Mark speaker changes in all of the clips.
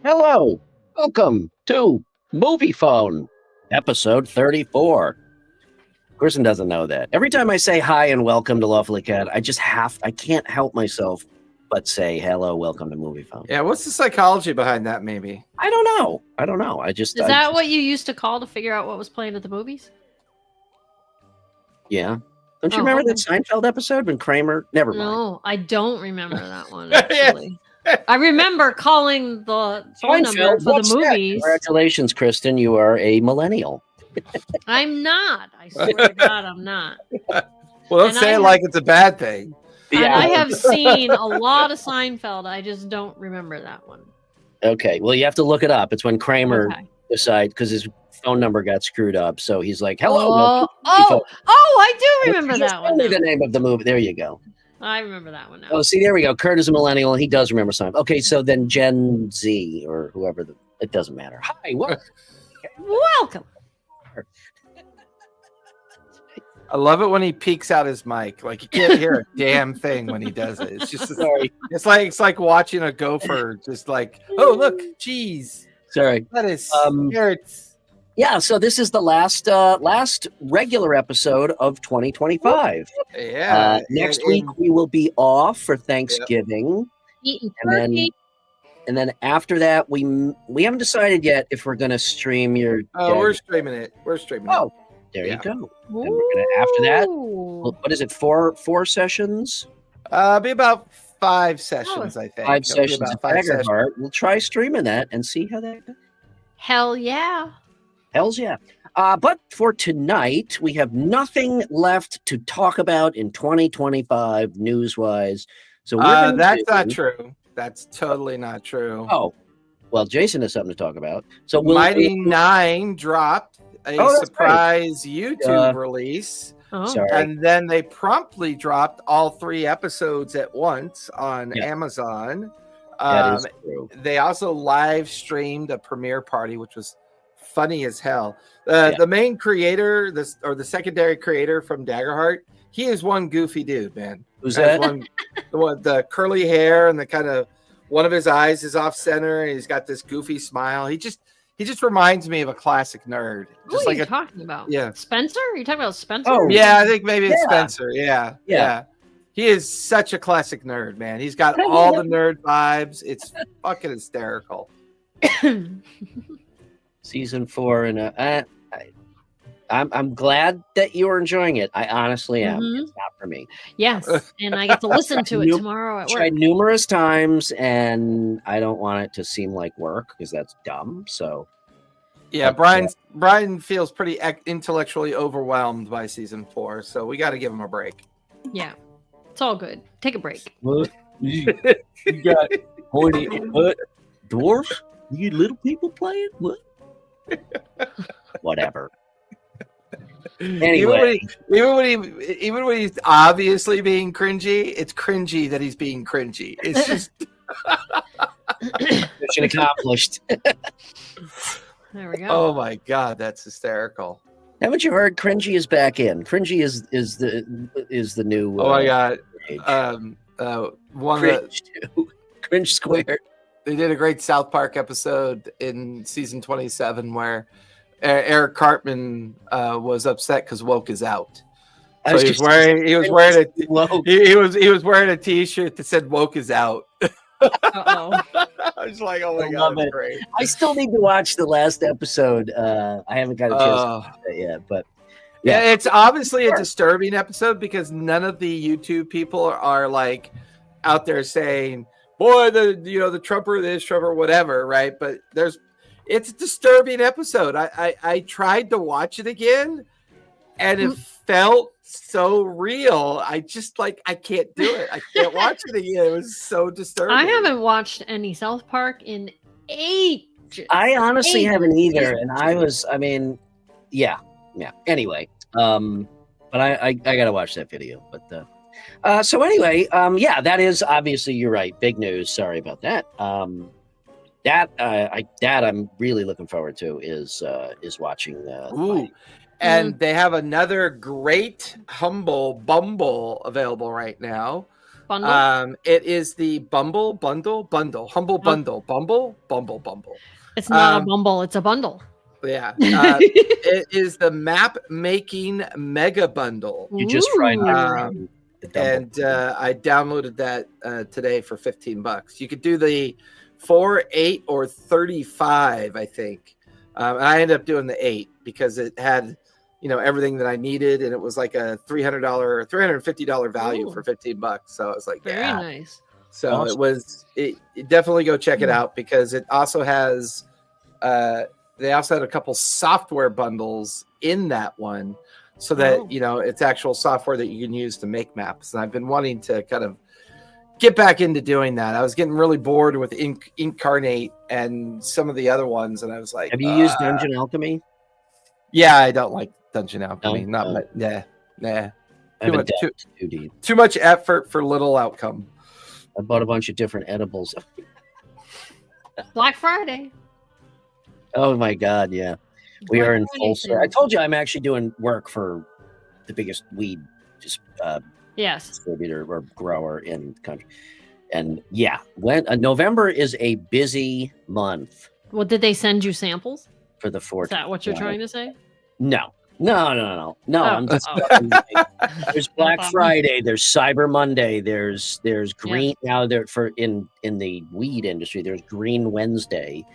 Speaker 1: Hello, welcome to Movie Phone, episode 34. Kristen doesn't know that. Every time I say hi and welcome to Lawfully Cat, I can't help myself but say hello, welcome to Movie Phone.
Speaker 2: Yeah, what's the psychology behind that, maybe?
Speaker 1: I don't know.
Speaker 3: Is that what you used to call to figure out what was playing at the movies?
Speaker 1: Yeah. Don't you remember that Seinfeld episode when Kramer? Never mind.
Speaker 3: No, I don't remember that one, actually. I remember calling the phone number for the movies.
Speaker 1: Congratulations, Kristen. You are a millennial.
Speaker 3: I'm not. I swear to God, I'm not.
Speaker 2: Well, don't say it like it's a bad thing.
Speaker 3: And I have seen a lot of Seinfeld. I just don't remember that one.
Speaker 1: Okay. Well, you have to look it up. It's when Kramer decided, because his phone number got screwed up. So he's like, hello.
Speaker 3: I do remember that one.
Speaker 1: Tell me the name of the movie. There you go.
Speaker 3: I remember that one now.
Speaker 1: Oh, see, there we go. Kurt is a millennial, and he does remember Seinfeld. Okay, so then Gen Z or whoever, it doesn't matter. Hi,
Speaker 3: welcome.
Speaker 2: I love it when he peeks out his mic. Like you can't hear a damn thing when he does it. It's just sorry. It's like watching a gopher. Just like, oh look, cheese.
Speaker 1: Sorry,
Speaker 2: that is carrots.
Speaker 1: Yeah, so this is the last regular episode of 2025.
Speaker 2: Yeah.
Speaker 1: Next week we will be off for Thanksgiving.
Speaker 3: Eating turkey.
Speaker 1: And then after that, we haven't decided yet if we're going to stream your.
Speaker 2: Oh, we're streaming it.
Speaker 1: Oh, there you go. And we're gonna after that. What is it? Four sessions?
Speaker 2: Be about 5 sessions, I think.
Speaker 1: 5 sessions. We'll try streaming that and see how that goes.
Speaker 3: Hell yeah.
Speaker 1: Hells yeah. But for tonight, we have nothing left to talk about in 2025 news-wise. So
Speaker 2: that's not true. That's totally not true.
Speaker 1: Oh, well, Jason has something to talk about. So
Speaker 2: Mighty 9 dropped a surprise YouTube release.
Speaker 1: Sorry.
Speaker 2: And then they promptly dropped all 3 episodes at once on Amazon.
Speaker 1: That is true.
Speaker 2: They also live streamed a premiere party, which was funny as hell. The main creator, the secondary creator from Daggerheart, he is one goofy dude, man.
Speaker 1: Who's that?
Speaker 2: The curly hair and the kind of one of his eyes is off center, and he's got this goofy smile. He just reminds me of a classic nerd.
Speaker 3: Who are you talking about?
Speaker 2: Yeah,
Speaker 3: Spencer? Are you talking about Spencer?
Speaker 2: Oh, yeah, I think maybe it's Spencer. Yeah. He is such a classic nerd, man. He's got all the nerd vibes. It's fucking hysterical.
Speaker 1: Season 4, and I'm glad that you're enjoying it. I honestly am.
Speaker 3: Mm-hmm.
Speaker 1: It's not for me.
Speaker 3: Yes, and I get to listen to it tomorrow at work.
Speaker 1: Tried numerous times, and I don't want it to seem like work because that's dumb. So,
Speaker 2: yeah, Brian feels pretty intellectually overwhelmed by season 4, so we got to give him a break.
Speaker 3: Yeah, it's all good. Take a break.
Speaker 1: What? You got pointy dwarfs? You get little people playing? What? Whatever. Anyway,
Speaker 2: even when he's obviously being cringy, it's cringy that he's being cringy. It's just
Speaker 1: mission accomplished.
Speaker 3: There we go.
Speaker 2: Oh my god, that's hysterical.
Speaker 1: Haven't you heard? Cringy is back in. Cringy is the new.
Speaker 2: Oh my god.
Speaker 1: Cringe Squared.
Speaker 2: They did a great South Park episode in season 27 where Eric Cartman was upset because woke is out. So he was wearing a t-shirt that said woke is out.
Speaker 3: Uh-oh.
Speaker 2: I was like, oh my god, that's great.
Speaker 1: I still need to watch the last episode. I haven't got a chance to watch that yet, but
Speaker 2: yeah, it's obviously a disturbing episode because none of the YouTube people are like out there saying, boy, the Trumper this, Trumper whatever, right? But it's a disturbing episode. I tried to watch it again, and it felt so real. I just I can't do it. I can't watch it again. It was so disturbing.
Speaker 3: I haven't watched any South Park in ages.
Speaker 1: I honestly haven't either, and yeah. Anyway, but I gotta watch that video. But so anyway, that is obviously, you're right. Big news. Sorry about that. That I'm really looking forward to is watching.
Speaker 2: And they have another great Humble Bumble available right now.
Speaker 3: Bundle?
Speaker 2: It is the Humble Bundle.
Speaker 3: It's not a bumble, it's a bundle.
Speaker 2: Yeah. It is the map making mega bundle.
Speaker 1: You just fried
Speaker 2: and I downloaded that today for $15. You could do the 4, 8, or 35, I think. And I ended up doing the 8 because it had, everything that I needed, and it was like a $350 value for $15. So I was like,
Speaker 3: very nice.
Speaker 2: So
Speaker 1: awesome.
Speaker 2: it definitely go check it out, because it also has they also had a couple software bundles in that one, so that it's actual software that you can use to make maps. And I've been wanting to kind of get back into doing that. I was getting really bored with Incarnate and some of the other ones, and I was like,
Speaker 1: have you used Dungeon Alchemy?
Speaker 2: Yeah, I don't like Dungeon Alchemy.
Speaker 1: No.
Speaker 2: Too much effort for little outcome.
Speaker 1: I bought a bunch of different edibles.
Speaker 3: Black Friday.
Speaker 1: Oh my God, yeah. We are in full swing. I told you I'm actually doing work for the biggest weed distributor or grower in the country. And yeah, November is a busy month.
Speaker 3: Well, did they send you samples?
Speaker 1: For the 4th.
Speaker 3: Is that what you're trying to say?
Speaker 1: No. I'm just there's Black Friday, there's Cyber Monday, there's Green now there for in the weed industry, there's Green Wednesday.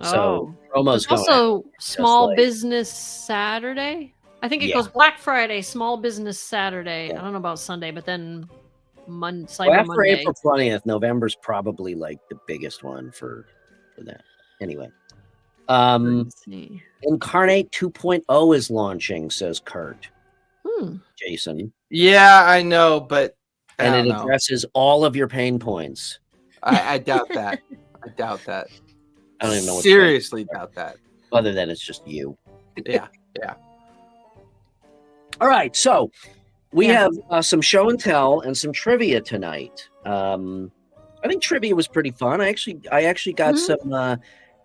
Speaker 1: So promos going
Speaker 3: also Small Business Saturday. I think it goes Black Friday, Small Business Saturday. I don't know about Sunday, but then Cyber Monday.
Speaker 1: April 20th, November's probably like the biggest one for that. Anyway. Incarnate 2.0 is launching, says Kurt. Jason.
Speaker 2: Yeah, I know, but
Speaker 1: it addresses all of your pain points.
Speaker 2: I doubt that. I doubt that.
Speaker 1: I don't even know what
Speaker 2: seriously doubt that.
Speaker 1: Other than it's just you.
Speaker 2: Yeah.
Speaker 1: All right, so we have some show and tell and some trivia tonight. I think trivia was pretty fun. I actually got some.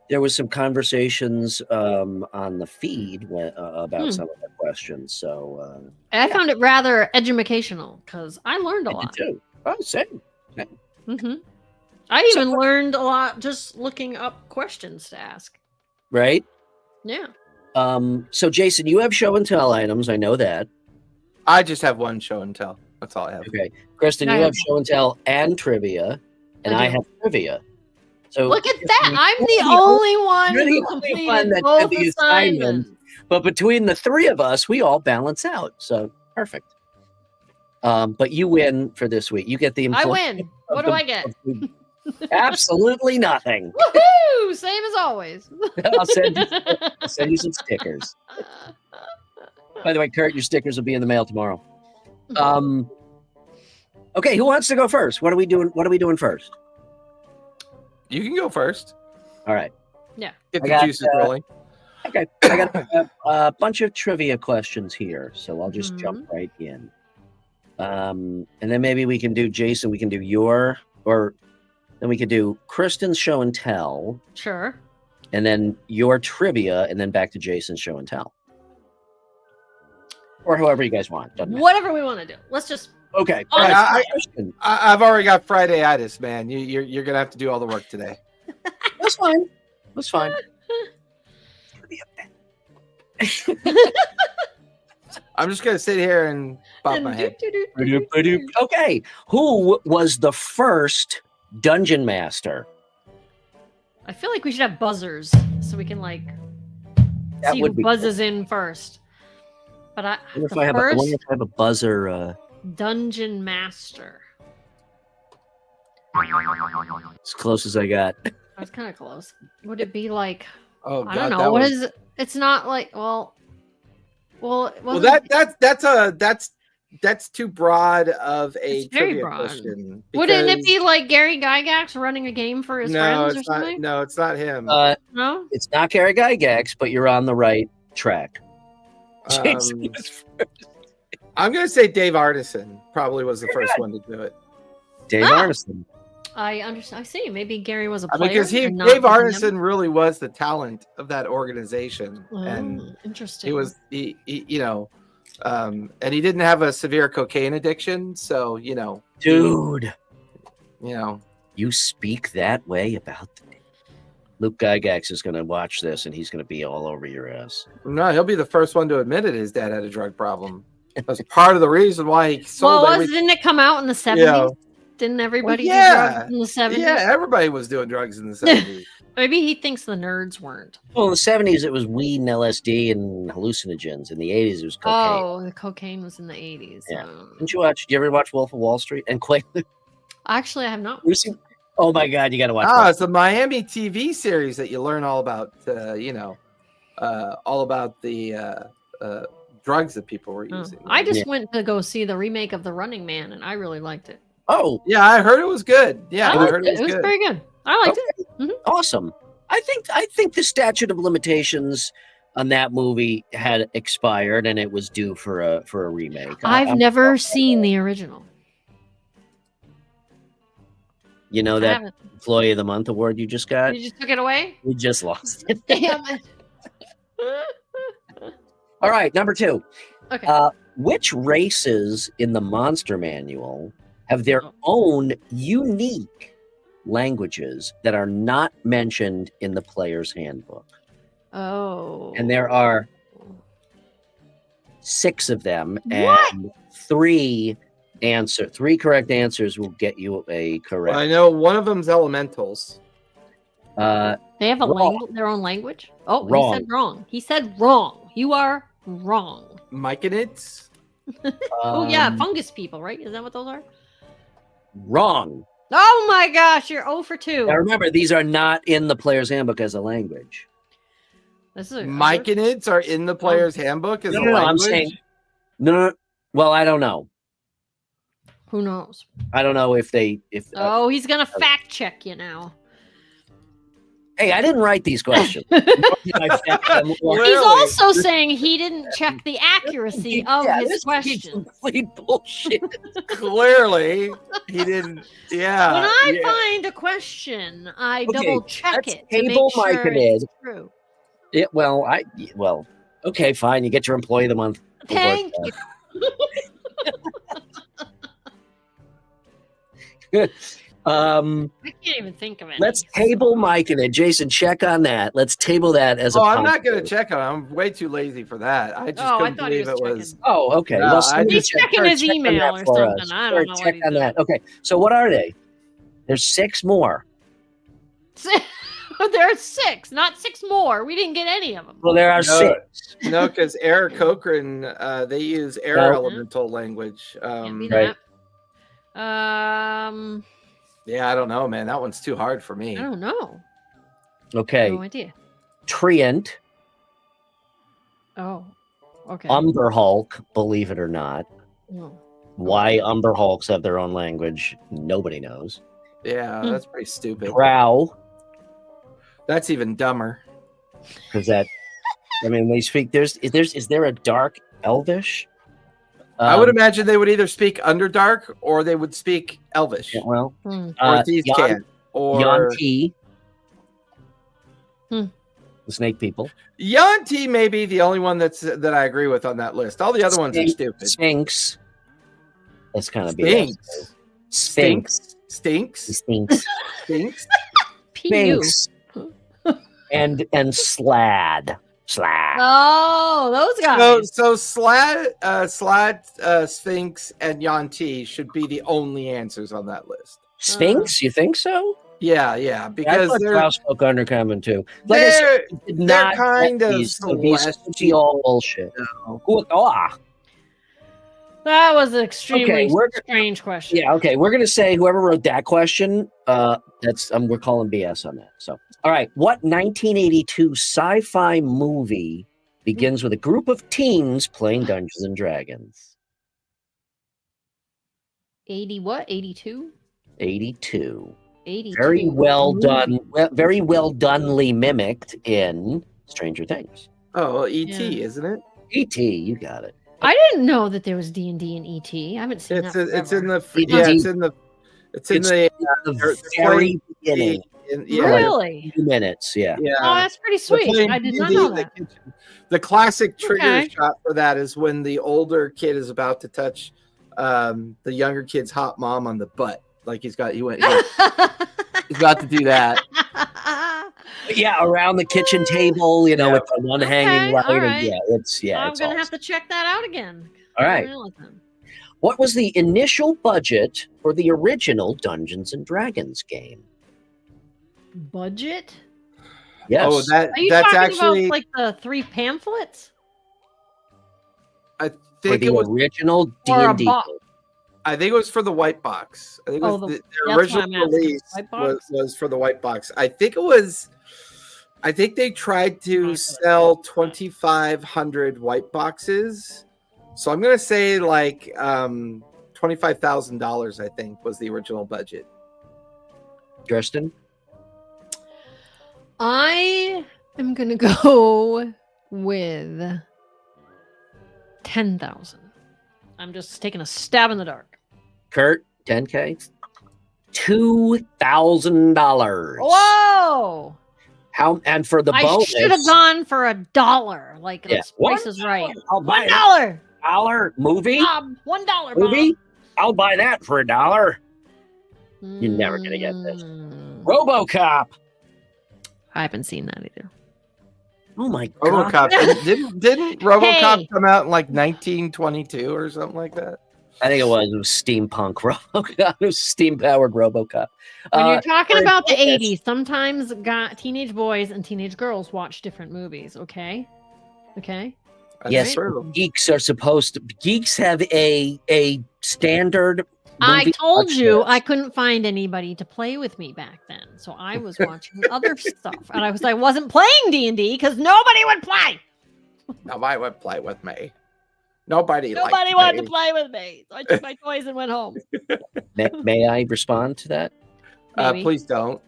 Speaker 1: There was some conversations on the feed about some of the questions. So
Speaker 3: I found it rather educational because I learned a lot.
Speaker 1: Too. Oh, same.
Speaker 3: I even learned a lot just looking up questions to ask.
Speaker 1: Right?
Speaker 3: Yeah.
Speaker 1: So Jason, you have show and tell items. I know that.
Speaker 2: I just have one show and tell. That's all I have.
Speaker 1: Okay. Kristen, you have show and tell and trivia, and I have trivia. So
Speaker 3: look at that. I'm the only one who completed both assignments.
Speaker 1: But between the three of us, we all balance out. So perfect. But you win for this week. You get the
Speaker 3: I win. What do I get?
Speaker 1: Absolutely nothing.
Speaker 3: Woohoo! Same as always.
Speaker 1: I'll send you some stickers. By the way, Kurt, your stickers will be in the mail tomorrow. Okay, who wants to go first? What are we doing first?
Speaker 2: You can go first.
Speaker 1: All right.
Speaker 3: Yeah.
Speaker 2: Get the juices rolling.
Speaker 1: Okay. I got a bunch of trivia questions here, so I'll just jump right in. And then maybe we can do Jason. We can do then we could do Kristen's show and tell.
Speaker 3: Sure.
Speaker 1: And then your trivia, and then back to Jason's show and tell. Or however you guys want.
Speaker 3: Whatever we want to do. Let's just.
Speaker 1: Okay.
Speaker 2: I've already got Friday-itis, man. You're gonna have to do all the work today.
Speaker 1: That's fine. That's fine.
Speaker 2: I'm just gonna sit here and bob my head.
Speaker 1: Okay. Who was the first dungeon master?
Speaker 3: I feel like we should have buzzers so we can see who buzzes in first. But I wonder if I
Speaker 1: have a buzzer.
Speaker 3: Dungeon master.
Speaker 1: As close as I got.
Speaker 3: That's kind of close. Would it be like?
Speaker 2: Oh, God,
Speaker 3: I don't know. What is it? It's not like well.
Speaker 2: That's too broad of a trivia
Speaker 3: broad.
Speaker 2: question.
Speaker 3: Wouldn't it be like Gary Gygax running a game for his friends or something?
Speaker 2: No, it's not him.
Speaker 3: No,
Speaker 1: it's not Gary Gygax, but you're on the right track.
Speaker 2: I'm going to say Dave Arneson probably was the first one to do it.
Speaker 1: Dave Arneson.
Speaker 3: I understand. I see. Maybe Gary was a player.
Speaker 2: Because Dave Arneson really was the talent of that organization. And
Speaker 3: interesting.
Speaker 2: He was, and he didn't have a severe cocaine addiction. So,
Speaker 1: Dude.
Speaker 2: You know,
Speaker 1: You speak that way about the Luke Gygax is going to watch this, and he's going to be all over your ass.
Speaker 2: no, he'll be the first one to admit it. His dad had a drug problem. That's part of the reason why he sold everything.
Speaker 3: Didn't it come out in the 70s?
Speaker 2: Yeah.
Speaker 3: Didn't everybody do
Speaker 2: yeah.
Speaker 3: drugs in the 70s?
Speaker 2: Yeah, everybody was doing drugs in the 70s.
Speaker 3: Maybe he thinks the nerds weren't.
Speaker 1: Well, in the 70s, it was weed and LSD and hallucinogens. In the 80s, it was cocaine.
Speaker 3: Oh, the cocaine was in the 80s.
Speaker 1: Yeah. Did you ever watch Wolf of Wall Street? And Quaalude?
Speaker 3: Actually, I have not.
Speaker 1: Oh my God, you got to watch
Speaker 2: Oh,
Speaker 1: that.
Speaker 2: it's a Miami TV series that you learn all about, all about the drugs that people were using.
Speaker 3: I just went to go see the remake of The Running Man, and I really liked it.
Speaker 1: Oh,
Speaker 2: yeah, I heard it was good. Yeah,
Speaker 3: I
Speaker 2: I heard
Speaker 3: liked it. It was
Speaker 2: good.
Speaker 3: very good. I liked it. Mm-hmm.
Speaker 1: Awesome. I think the statute of limitations on that movie had expired, and it was due for a remake.
Speaker 3: I've never seen the original.
Speaker 1: You know that Employee of the Month award you just got?
Speaker 3: You just took it away?
Speaker 1: We just lost it.
Speaker 3: Damn it.
Speaker 1: All right, number 2.
Speaker 3: Okay.
Speaker 1: Which races in the Monster Manual have their own unique languages that are not mentioned in the player's handbook?
Speaker 3: Oh.
Speaker 1: And there are 6 of them, and 3 correct answers will get you a correct.
Speaker 2: Well, I know one of them's elementals.
Speaker 3: They have their own language? Oh,
Speaker 1: wrong.
Speaker 3: He said wrong. He said wrong. You are wrong.
Speaker 2: Myconids?
Speaker 3: Oh, yeah, fungus people, right? Is that what those are?
Speaker 1: Wrong.
Speaker 3: Oh my gosh, you're 0 for 2.
Speaker 1: Now remember, these are not in the player's handbook as a language.
Speaker 2: Myconids are in the player's handbook as a
Speaker 1: No,
Speaker 2: language?
Speaker 1: I'm saying no. Well, I don't know.
Speaker 3: Who knows?
Speaker 1: I don't know if
Speaker 3: he's gonna fact check you now.
Speaker 1: Hey, I didn't write these questions.
Speaker 3: He's also saying he didn't check the accuracy of his question.
Speaker 1: Complete bullshit.
Speaker 2: Clearly, he didn't. Yeah.
Speaker 3: When I find a question, I double check it to make
Speaker 1: table
Speaker 3: sure it's true.
Speaker 1: Yeah, okay, fine. You get your Employee of the Month.
Speaker 3: Thank you.
Speaker 1: Good.
Speaker 3: I can't even think of it.
Speaker 1: Let's table Mike and Jason. Check on that. Let's table that as a.
Speaker 2: I'm not going to check on it. I'm way too lazy for that. I just couldn't believe it was.
Speaker 1: Oh, okay.
Speaker 2: No,
Speaker 1: well,
Speaker 3: he's checking his email or something. I don't know
Speaker 1: check on that. Okay. So what are they? There's 6 more.
Speaker 3: There are 6, not 6 more. We didn't get any of them.
Speaker 1: Well, there are 6.
Speaker 2: No, because Eric Cochran, they use air elemental language.
Speaker 1: Right.
Speaker 2: Yeah, I don't know, man. That one's too hard for me.
Speaker 3: I don't know.
Speaker 1: Okay.
Speaker 3: No idea.
Speaker 1: Treant.
Speaker 3: Oh, okay.
Speaker 1: Umber Hulk, believe it or not.
Speaker 3: Oh.
Speaker 1: Why Umber Hulks have their own language, nobody knows.
Speaker 2: Yeah, that's pretty stupid.
Speaker 1: Drow.
Speaker 2: That's even dumber.
Speaker 1: Because they speak. Is there a dark Elvish?
Speaker 2: I would imagine they would either speak Underdark or they would speak Elvish.
Speaker 1: Yeah, well,
Speaker 2: or these can. Or
Speaker 1: Yuan-Ti. The snake people.
Speaker 2: Yuan-Ti may be the only one that I agree with on that list. All the other ones are stupid.
Speaker 1: Sphinx. That's kind of
Speaker 2: Sphinx.
Speaker 1: Sphinx.
Speaker 2: Stinks.
Speaker 1: Sphinx.
Speaker 2: Sphinx.
Speaker 1: Sphinx. And Slad. Slad.
Speaker 3: Oh, those guys.
Speaker 2: So Slad, Sphinx, and Yuan-Ti should be the only answers on that list.
Speaker 1: Sphinx? You think so?
Speaker 2: Yeah, because
Speaker 1: they're spoke undercommon too.
Speaker 2: They're kind of
Speaker 1: celestial all bullshit.
Speaker 2: No.
Speaker 3: That was an extremely strange question.
Speaker 1: Yeah, okay. We're gonna say whoever wrote that question, we're calling BS on that. So, all right, what 1982 sci-fi movie begins with a group of teens playing Dungeons and Dragons?
Speaker 3: 80 what? 82?
Speaker 1: 82.
Speaker 3: 82.
Speaker 1: Very well done. Very well donely mimicked in Stranger Things.
Speaker 2: Oh, E.T., isn't it?
Speaker 1: E.T., you got it.
Speaker 3: I didn't know that there was D&D and E.T. I haven't seen
Speaker 2: It's
Speaker 3: that.
Speaker 2: it's in the
Speaker 1: It's in the very beginning.
Speaker 3: Really?
Speaker 1: 2 minutes, yeah.
Speaker 3: Oh, that's pretty sweet. I did not know that.
Speaker 2: The classic trigger shot for that is when the older kid is about to touch the younger kid's hot mom on the butt. Like he's about to do that.
Speaker 1: Yeah, around the kitchen table, with the one hanging light.
Speaker 3: all right.
Speaker 1: I'm
Speaker 3: gonna have to check that out again.
Speaker 1: All right. What was the initial budget for the original Dungeons and Dragons game?
Speaker 3: Budget?
Speaker 1: Yes.
Speaker 2: Oh,
Speaker 3: Are you
Speaker 2: that's
Speaker 3: talking
Speaker 2: actually
Speaker 3: about like the 3 pamphlets?
Speaker 2: I
Speaker 1: for
Speaker 2: think
Speaker 1: the
Speaker 2: it was
Speaker 1: original
Speaker 3: Or a
Speaker 1: D&D.
Speaker 3: box.
Speaker 2: I think it was for the white box. I think it was the
Speaker 3: that's
Speaker 2: original
Speaker 3: what I'm asking.
Speaker 2: release
Speaker 3: White box?
Speaker 2: was for the white box. I think they tried to sell 2,500 white boxes. So I'm gonna say like $25,000. I think was the original budget.
Speaker 1: Kirsten?
Speaker 3: I am gonna go with 10,000. I'm just taking a stab in the dark.
Speaker 1: Kurt, 10K? $2,000.
Speaker 3: Whoa!
Speaker 1: And for the
Speaker 3: I
Speaker 1: bonus,
Speaker 3: should have gone for $1. Like this price is right. $1.
Speaker 1: $1 movie?
Speaker 3: Bob, $1
Speaker 1: Movie? I'll buy that for $1. You're never gonna get this. RoboCop.
Speaker 3: I haven't seen that either.
Speaker 1: Oh my god!
Speaker 2: RoboCop didn't RoboCop come out in like 1922 or something like that?
Speaker 1: I think it was steampunk RoboCop. It was steam-powered RoboCop.
Speaker 3: When you're talking about the 80s, sometimes teenage boys and teenage girls watch different movies. Okay.
Speaker 1: Yes,
Speaker 2: right?
Speaker 1: Geeks have a standard.
Speaker 3: I told you I couldn't find anybody to play with me back then, so I was watching other stuff, and I wasn't playing D&D because nobody would play.
Speaker 2: Nobody would play with me. Nobody
Speaker 3: wanted to play with me. So I took my toys and went home.
Speaker 1: May I respond to that?
Speaker 2: Please don't.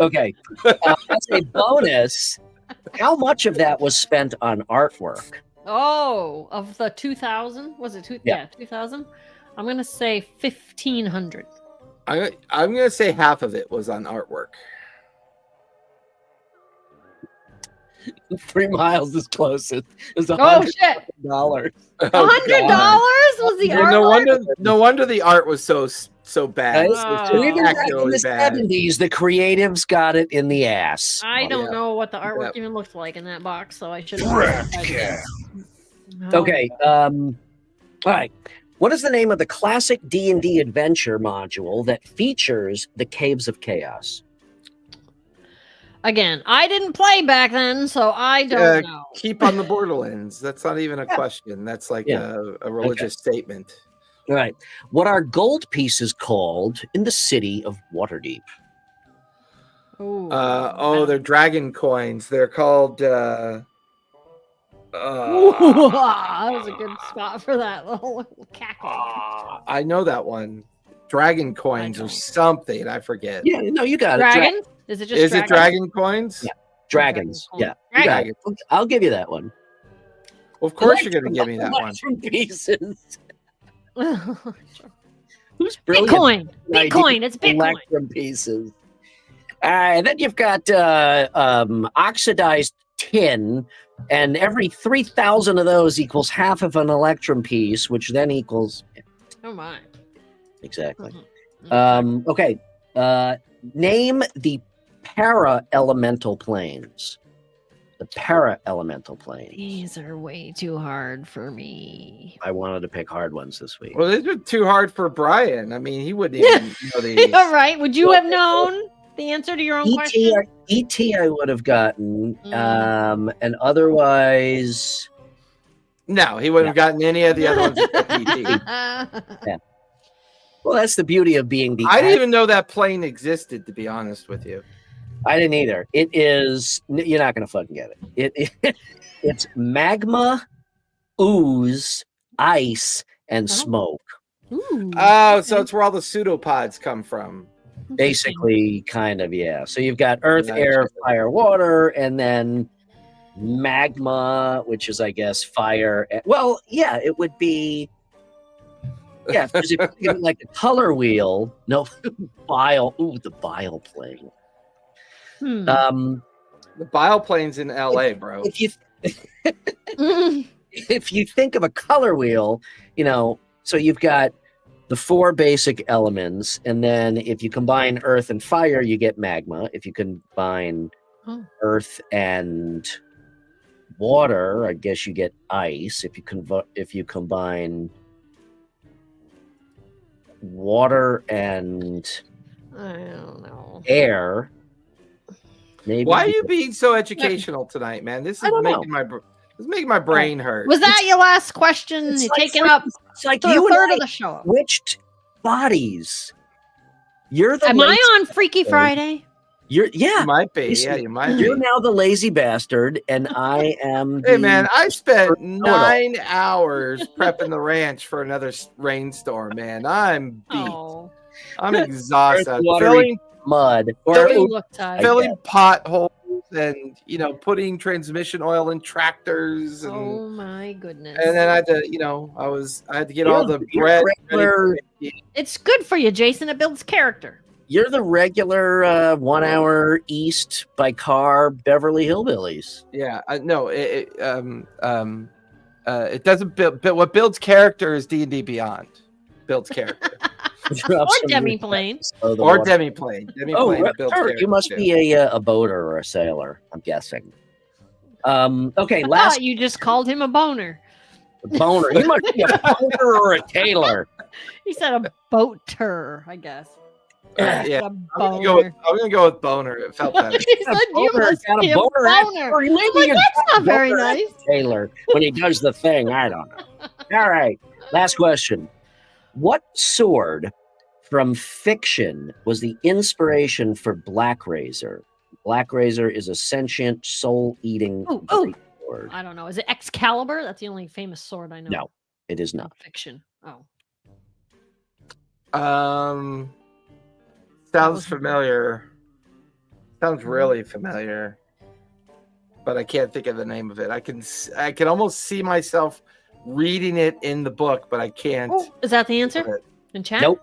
Speaker 1: Okay. As a bonus, how much of that was spent on artwork?
Speaker 3: Oh, of the 2,000? Was it 2? Yeah, 2,000. I'm gonna say 1,500.
Speaker 2: I'm gonna say half of it was on artwork.
Speaker 1: 3 miles is closest. It's
Speaker 3: $100.
Speaker 1: $100.
Speaker 3: $100 was the artwork?
Speaker 2: No wonder the art was so bad.
Speaker 1: So even back in the 70s, the creatives got it in the ass.
Speaker 3: I don't know what the artwork even looked like in that box, so I should have.
Speaker 1: Okay. All right. What is the name of the classic D&D adventure module that features the Caves of Chaos?
Speaker 3: Again, I didn't play back then, so I don't know.
Speaker 2: Keep on the Borderlands. That's not even a question. That's like a religious statement.
Speaker 1: All right. What are gold pieces called in the city of Waterdeep?
Speaker 2: They're dragon coins. They're called...
Speaker 3: that was a good spot for that little cackle.
Speaker 2: I know that one. Dragon coins or something. I forget.
Speaker 1: Yeah, no, you got
Speaker 3: Dragons? Is it just
Speaker 2: Is it dragon coins?
Speaker 1: Yeah. Dragons. Yeah.
Speaker 3: Dragon.
Speaker 1: I'll give you that one.
Speaker 2: Well, of course you're going to give me that one.
Speaker 1: Pieces. Who's
Speaker 3: Bitcoin. Bitcoin. It's Bitcoin.
Speaker 1: Electrum pieces. And then you've got oxidized tin, and every 3,000 of those equals half of an electrum piece, which then equals.
Speaker 3: Oh my!
Speaker 1: Exactly. Okay. Name the para-elemental planes. The para-elemental planes.
Speaker 3: These are way too hard for me.
Speaker 1: I wanted to pick hard ones this week.
Speaker 2: Well, these are too hard for Brian. I mean, he wouldn't even know these.
Speaker 3: All right. Would you have known the answer to your own question?
Speaker 1: E.T. I would have gotten, and otherwise...
Speaker 2: No, he wouldn't have gotten any of the other ones except E.T.
Speaker 1: Yeah. Well, that's the beauty of being the...
Speaker 2: I didn't even know that plane existed, to be honest with you.
Speaker 1: I didn't either. It is... You're not going to fucking get it. It's magma, ooze, ice, and smoke.
Speaker 3: Ooh,
Speaker 2: so it's where all the pseudopods come from.
Speaker 1: Basically, kind of, yeah. So you've got earth, air, fire, water, and then magma, which is, I guess, fire. Well, yeah, it would be... Yeah, because if you get like a color wheel, no, bile. Ooh, the bile plane.
Speaker 2: The bile plane's in LA, bro.
Speaker 1: If you think of a color wheel, so you've got the 4 basic elements, and then if you combine earth and fire, you get magma. If you combine earth and water, I guess you get ice. If you combine water and
Speaker 3: I don't know.
Speaker 1: air, maybe.
Speaker 2: Why are you being so educational tonight, man? This is making my brain hurt.
Speaker 3: Was that your last question? You're taking up
Speaker 1: It's like
Speaker 3: a
Speaker 1: you and
Speaker 3: third
Speaker 1: I
Speaker 3: of the show.
Speaker 1: switched bodies. You're the
Speaker 3: Am I
Speaker 1: lazy-
Speaker 3: on Freaky Friday?
Speaker 1: You're
Speaker 2: You might be. Yeah, you might be.
Speaker 1: You're now the lazy bastard, and I am.
Speaker 2: Hey
Speaker 1: the-
Speaker 2: man, I spent 9 hours prepping the ranch for another rainstorm, man. I'm beat.
Speaker 3: Oh,
Speaker 2: I'm exhausted.
Speaker 1: Earth, water, mud, or
Speaker 3: you look tired.
Speaker 2: Filling potholes and putting transmission oil in tractors and
Speaker 3: Oh my goodness!
Speaker 2: and then I had to, I had to get all the bread.
Speaker 1: regular-
Speaker 3: It's good for you, Jason. It builds character.
Speaker 1: You're the regular 1 hour east by car Beverly Hillbillies.
Speaker 2: Yeah, no, it doesn't build. But what builds character is D&D Beyond. Builds character.
Speaker 3: Or Demi-plane.
Speaker 1: Oh, the
Speaker 2: Or
Speaker 1: water.
Speaker 2: Demi-plane. Demi-plane builds
Speaker 1: sure.
Speaker 2: character.
Speaker 1: You must
Speaker 2: too.
Speaker 1: be a boater or a sailor, I'm guessing. Okay,
Speaker 3: I
Speaker 1: last
Speaker 3: thought you just called him a boner.
Speaker 1: boner. You must be a boater or a tailor.
Speaker 3: He said a boater, I guess.
Speaker 2: Yeah,
Speaker 3: A
Speaker 2: I'm
Speaker 3: boner.
Speaker 2: gonna go with boner. It felt better.
Speaker 3: He said you
Speaker 1: Boner,
Speaker 3: must
Speaker 1: got a
Speaker 3: be a
Speaker 1: boner
Speaker 3: boner.
Speaker 1: Or
Speaker 3: I'm
Speaker 1: maybe
Speaker 3: like,
Speaker 1: a
Speaker 3: that's not very
Speaker 1: boner
Speaker 3: nice.
Speaker 1: Taylor when he does the thing. I don't know. All right. Last question. What sword from fiction was the inspiration for Black Razor? Black Razor is a sentient, soul-eating
Speaker 3: Oh,
Speaker 1: sword.
Speaker 3: I don't know. Is it Excalibur? That's the only famous sword I know.
Speaker 1: No, it is
Speaker 3: in
Speaker 1: not.
Speaker 3: fiction. Oh,
Speaker 2: Sounds familiar. Sounds really familiar. But I can't think of the name of it. I can almost see myself reading it in the book, but I can't.
Speaker 3: oh, is that the answer in chat?
Speaker 1: Nope.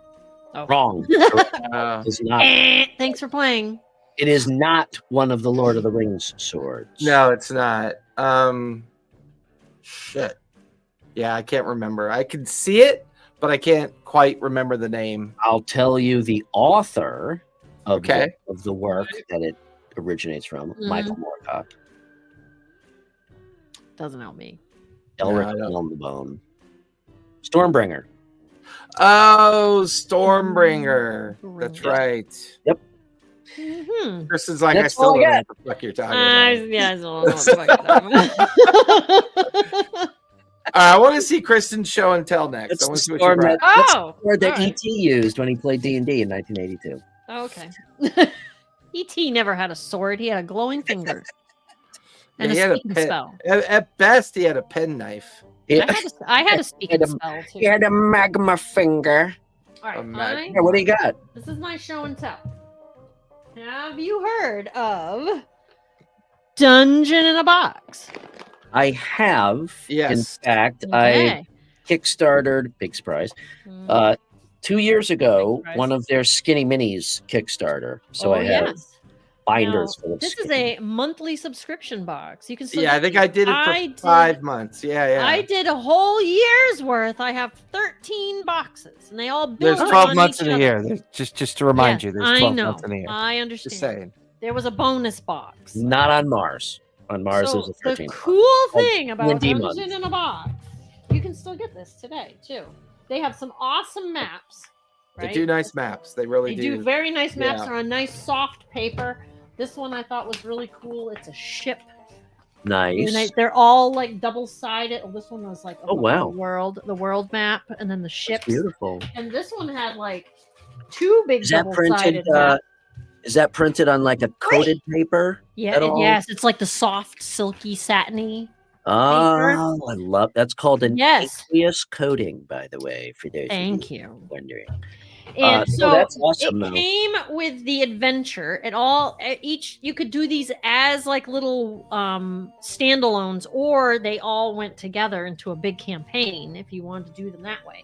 Speaker 3: Oh.
Speaker 1: Wrong.
Speaker 2: Uh,
Speaker 1: It's not.
Speaker 3: Thanks for playing.
Speaker 1: It is not one of the Lord of the Rings swords.
Speaker 2: no, it's not. Shit. Yeah, I can't remember. I can see it, but I can't quite remember the name.
Speaker 1: I'll tell you the author of,
Speaker 2: Okay.
Speaker 1: of the work that it originates from, Michael Moorcock.
Speaker 3: Doesn't help me.
Speaker 1: Elric
Speaker 2: I don't-
Speaker 1: on the bone. Stormbringer.
Speaker 2: Oh, Stormbringer. That's
Speaker 3: Yeah.
Speaker 2: right.
Speaker 3: Mm-hmm.
Speaker 2: Kristen's like,
Speaker 1: That's
Speaker 2: I still
Speaker 1: all I
Speaker 2: don't know
Speaker 1: got.
Speaker 2: what the fuck you're talking about.
Speaker 3: Yeah, I don't know what the fuck you're talking about.
Speaker 2: I want to see Kristen's show and tell next.
Speaker 1: That's
Speaker 2: I want
Speaker 1: the
Speaker 2: to see what
Speaker 1: storm
Speaker 2: she brought.
Speaker 1: that, that's the
Speaker 3: Oh,
Speaker 1: sword that
Speaker 3: all right.
Speaker 1: E.T. used when he played D&D in 1982.
Speaker 3: Okay. E.T. never had a sword. He had a glowing finger and
Speaker 2: he
Speaker 3: a
Speaker 2: had a
Speaker 3: speaking
Speaker 2: pen.
Speaker 3: spell.
Speaker 2: At best, he had a penknife.
Speaker 3: I had a speaking
Speaker 1: Had a-
Speaker 3: spell too.
Speaker 1: He had a magma finger.
Speaker 3: All right,
Speaker 2: Imagine.
Speaker 1: Yeah, what do you got?
Speaker 3: this is my show and tell. Have you heard of Dungeon in a Box?
Speaker 1: I have.
Speaker 2: Yes.
Speaker 1: In fact, I
Speaker 3: Okay.
Speaker 1: Kickstarted, big surprise,
Speaker 3: Mm.
Speaker 1: 2 years ago,
Speaker 3: Big surprise.
Speaker 1: one of their Skinny Minis Kickstarter. So I have
Speaker 3: yes.
Speaker 1: binders
Speaker 3: Now,
Speaker 1: full of
Speaker 3: this is
Speaker 1: Skinny.
Speaker 3: a monthly subscription box. You can still
Speaker 2: Yeah, I
Speaker 3: get
Speaker 2: think
Speaker 3: these.
Speaker 2: I did it for
Speaker 3: I did-
Speaker 2: 5 months. Yeah.
Speaker 3: I did a whole year's worth. I have 13 boxes, and they all build
Speaker 2: There's
Speaker 3: on
Speaker 2: 12 months
Speaker 3: each
Speaker 2: in a
Speaker 3: other.
Speaker 2: year. Just to remind
Speaker 3: Yes,
Speaker 2: you, there's
Speaker 3: I
Speaker 2: 12
Speaker 3: know.
Speaker 2: months in a year.
Speaker 3: I
Speaker 2: Just
Speaker 3: understand.
Speaker 2: saying.
Speaker 3: There was a bonus box.
Speaker 1: Not on Mars. On Mars,
Speaker 3: So
Speaker 1: there's a
Speaker 3: the
Speaker 1: 13.
Speaker 3: cool thing about
Speaker 1: D&D
Speaker 3: Dungeon in a Box, you can still get this today too. They have some awesome maps. Right?
Speaker 2: They do nice maps. They really
Speaker 3: They do very nice maps.
Speaker 2: Yeah.
Speaker 3: They're on nice soft paper. This one I thought was really cool. It's a ship.
Speaker 1: Nice.
Speaker 3: They're all like double sided. Oh, this one was like
Speaker 1: Oh, wow.
Speaker 3: the world map, and then the ships.
Speaker 1: Beautiful.
Speaker 3: And this one had like two big
Speaker 1: Is that
Speaker 3: double
Speaker 1: printed?
Speaker 3: sided maps.
Speaker 1: Is that printed on like a coated paper?
Speaker 3: Yeah,
Speaker 1: at all?
Speaker 3: yes, it's like the soft, silky, satiny.
Speaker 1: Oh, I love that's called an
Speaker 3: Yes.
Speaker 1: aqueous coating, by the way, for those
Speaker 3: Thank
Speaker 1: of you
Speaker 3: you.
Speaker 1: wondering.
Speaker 3: And
Speaker 1: no,
Speaker 3: so
Speaker 1: that's awesome,
Speaker 3: it
Speaker 1: though.
Speaker 3: came with the adventure. It all each you could do these as like little standalones, or they all went together into a big campaign if you wanted to do them that way.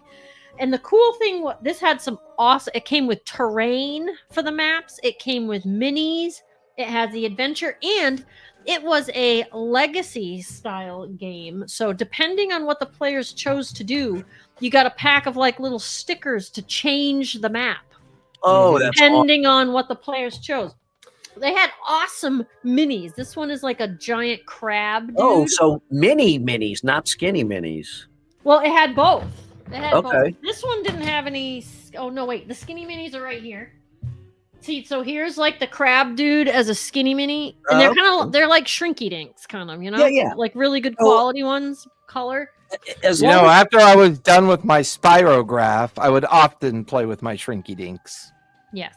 Speaker 3: And the cool thing, this had some awesome. It came with terrain for the maps. It came with minis. It has the adventure, and it was a legacy style game. So depending on what the players chose to do, you got a pack of like little stickers to change the map.
Speaker 1: Oh, that's
Speaker 3: Depending on what the players chose. They had awesome minis. This one is like a giant crab dude.
Speaker 1: Oh, so mini minis, not skinny minis.
Speaker 3: Well, it had both. It had
Speaker 1: Okay.
Speaker 3: both. This one didn't have any. Oh no, wait. The skinny minis are right here. See, so here's like the crab dude as a skinny mini, and they're kind of they're like shrinky dinks, kind of, you know,
Speaker 1: Yeah.
Speaker 3: like really good quality ones, color.
Speaker 1: As
Speaker 2: You
Speaker 1: long
Speaker 2: know,
Speaker 1: as-
Speaker 2: after I was done with my spirograph, I would often play with my shrinky dinks.
Speaker 3: Yes,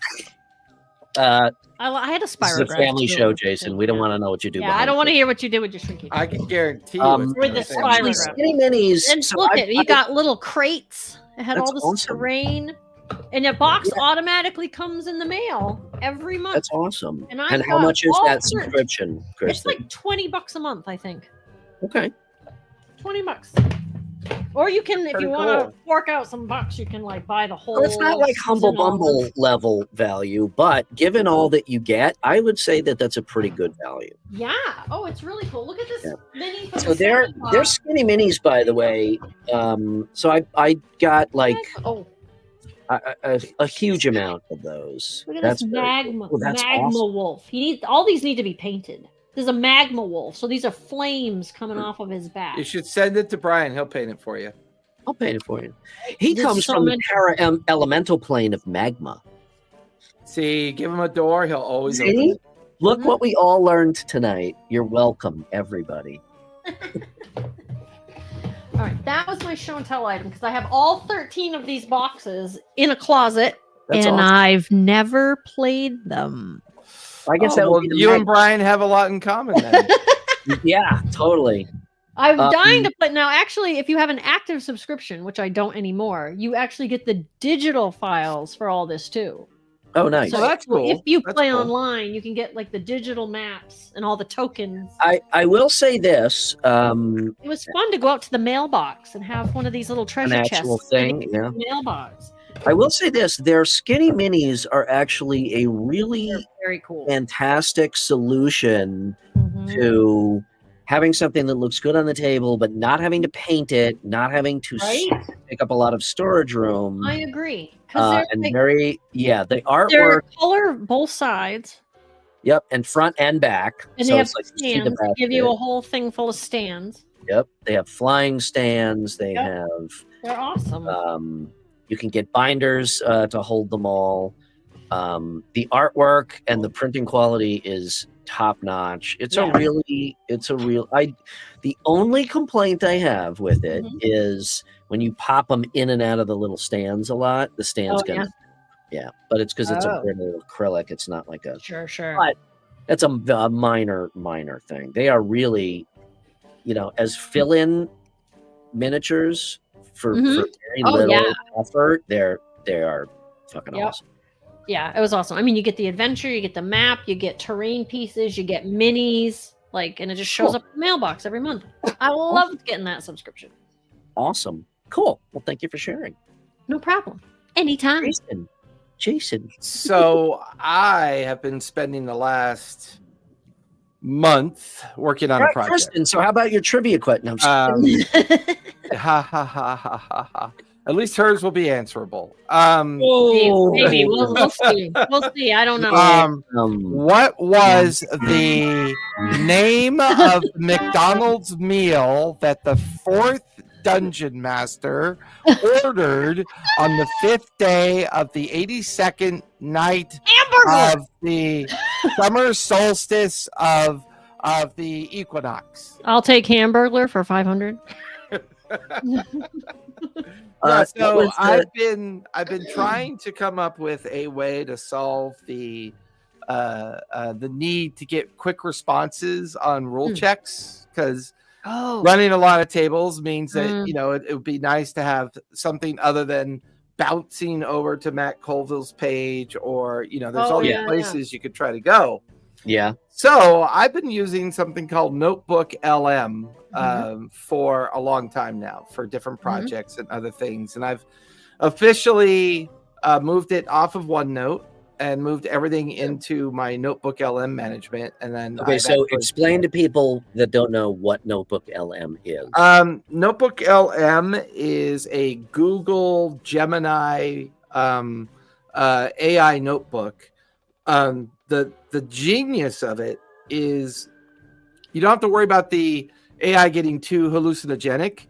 Speaker 1: uh,
Speaker 3: I had a
Speaker 1: this is
Speaker 3: spiral.
Speaker 1: a family show, Jason. We don't want to know what you do.
Speaker 3: Yeah, I don't want to hear what you did with your shrinky.
Speaker 2: I can guarantee
Speaker 1: Um,
Speaker 2: you.
Speaker 3: With the
Speaker 2: it's
Speaker 3: spiral
Speaker 1: Actually,
Speaker 3: graph.
Speaker 1: skinny minis.
Speaker 3: And
Speaker 1: so
Speaker 3: look
Speaker 1: I-
Speaker 3: at you got little crates. It had
Speaker 1: That's
Speaker 3: all this
Speaker 1: awesome.
Speaker 3: terrain, and your box automatically comes in the mail every month.
Speaker 1: That's awesome.
Speaker 3: And I've
Speaker 1: And how
Speaker 3: got
Speaker 1: much is
Speaker 3: all
Speaker 1: that
Speaker 3: sorts.
Speaker 1: subscription,
Speaker 3: It's
Speaker 1: Kristen?
Speaker 3: like $20 a month, I think.
Speaker 1: Okay.
Speaker 3: $20. Or you can, if
Speaker 2: Pretty
Speaker 3: you want to
Speaker 2: cool.
Speaker 3: fork out some bucks, you can like buy the whole.
Speaker 1: Well, it's not like Humble
Speaker 3: season all
Speaker 1: Bumble
Speaker 3: of-
Speaker 1: level value, but given all that you get, I would say that that's a pretty good value.
Speaker 3: Yeah. Oh, it's really cool. Look at this
Speaker 1: Yeah.
Speaker 3: mini. From
Speaker 1: So
Speaker 3: the
Speaker 1: they're
Speaker 3: Santa
Speaker 1: they're
Speaker 3: Claus.
Speaker 1: skinny minis, by the way. So I got like
Speaker 3: Oh,
Speaker 1: a huge amount of those.
Speaker 3: look at
Speaker 1: That's
Speaker 3: this
Speaker 1: very
Speaker 3: magma
Speaker 1: cool. Oh, that's
Speaker 3: magma
Speaker 1: awesome.
Speaker 3: wolf. All these need to be painted. There's a magma wolf, so these are flames coming off of his back.
Speaker 2: You should send it to Brian. He'll paint it for you.
Speaker 1: I'll paint it for you. He
Speaker 3: There's
Speaker 1: comes
Speaker 3: so
Speaker 1: from the
Speaker 3: many-
Speaker 1: elemental plane of magma.
Speaker 2: See, give him a door. He'll always
Speaker 1: See?
Speaker 2: open it.
Speaker 1: Look
Speaker 3: Mhm.
Speaker 1: what we all learned tonight. You're welcome, everybody.
Speaker 3: All right, that was my show and tell item because I have all 13 of these boxes in a closet,
Speaker 1: That's
Speaker 3: and
Speaker 1: awesome.
Speaker 3: I've never played them.
Speaker 1: I guess
Speaker 2: Oh,
Speaker 1: that
Speaker 2: well,
Speaker 1: would be the
Speaker 2: you and Brian have a lot in common then.
Speaker 1: yeah, totally.
Speaker 3: I'm dying
Speaker 1: Um,
Speaker 3: to play now. Actually, if you have an active subscription, which I don't anymore, you actually get the digital files for all this too.
Speaker 1: Oh, nice.
Speaker 2: So that's cool.
Speaker 3: If you
Speaker 2: That's
Speaker 3: play
Speaker 2: cool.
Speaker 3: online, you can get like the digital maps and all the tokens.
Speaker 1: I will say this.
Speaker 3: It was fun to go out to the mailbox and have one of these little
Speaker 1: An
Speaker 3: treasure
Speaker 1: actual
Speaker 3: chests.
Speaker 1: thing. Yeah.
Speaker 3: Mailbox.
Speaker 1: I will say this. Their skinny minis are actually a really
Speaker 3: They're very cool.
Speaker 1: fantastic solution
Speaker 3: Mhm.
Speaker 1: to having something that looks good on the table, but not having to paint it, not having to
Speaker 3: Right?
Speaker 1: take up a lot of storage room.
Speaker 3: I agree. Because
Speaker 1: And
Speaker 3: they're,
Speaker 1: very, yeah, the
Speaker 3: they're
Speaker 1: artwork,
Speaker 3: color both sides.
Speaker 1: yep, and front and back.
Speaker 3: And
Speaker 1: So
Speaker 3: they have
Speaker 1: it's like you see the
Speaker 3: stands. They give you
Speaker 1: basket.
Speaker 3: a whole thing full of stands.
Speaker 1: Yep, they have flying stands. They
Speaker 3: Yep.
Speaker 1: have,
Speaker 3: They're awesome.
Speaker 1: you can get binders to hold them all. The artwork and the printing quality is top notch. It's
Speaker 3: Yeah.
Speaker 1: the only complaint I have with it
Speaker 3: Mhm.
Speaker 1: is when you pop them in and out of the little stands a lot, the stand's
Speaker 3: Oh,
Speaker 1: gonna, yeah, but it's because it's
Speaker 3: Oh.
Speaker 1: a brittle acrylic. It's not like a,
Speaker 3: Sure, sure.
Speaker 1: but that's a minor thing. They are really, as fill-in miniatures for
Speaker 3: Mhm.
Speaker 1: very
Speaker 3: Oh,
Speaker 1: little
Speaker 3: yeah.
Speaker 1: effort. They are fucking
Speaker 3: Yep.
Speaker 1: awesome.
Speaker 3: Yeah, it was awesome. I mean, you get the adventure, you get the map, you get terrain pieces, you get minis, and it just shows
Speaker 1: Cool.
Speaker 3: up in the mailbox every month. I loved getting that subscription.
Speaker 1: Awesome. Cool. Well, thank you for sharing.
Speaker 3: No problem. Anytime.
Speaker 1: Jason.
Speaker 2: So I have been spending the last month working on a
Speaker 1: Right,
Speaker 2: project.
Speaker 1: Kristen, so how about your trivia question? I'm just kidding.
Speaker 2: Ha ha ha ha ha ha. At least hers will be answerable.
Speaker 3: Maybe. We'll see. We'll see. I don't know.
Speaker 2: What was the name of McDonald's meal that the fourth dungeon master ordered on the 5th day of the 82nd night
Speaker 3: Hamburger.
Speaker 2: of the summer solstice of the equinox?
Speaker 3: I'll take Hamburglar for 500.
Speaker 1: What
Speaker 2: So
Speaker 1: was the-
Speaker 2: I've been trying to come up with a way to solve the need to get quick responses on rule checks, because
Speaker 3: Oh.
Speaker 2: running a lot of tables means that
Speaker 3: Mm.
Speaker 2: it would be nice to have something other than bouncing over to Matt Colville's page, or there's
Speaker 3: Oh,
Speaker 2: all these
Speaker 3: yeah,
Speaker 2: places you could try to go.
Speaker 1: Yeah.
Speaker 2: So I've been using something called Notebook LM
Speaker 3: Mm-hmm.
Speaker 2: for a long time now for different projects and other things. And I've officially moved it off of OneNote and moved everything into my Notebook LM management. And then
Speaker 1: Okay, so explain to people that don't know what Notebook LM is.
Speaker 2: Notebook LM is a Google Gemini AI notebook. The genius of it is you don't have to worry about the AI getting too hallucinogenic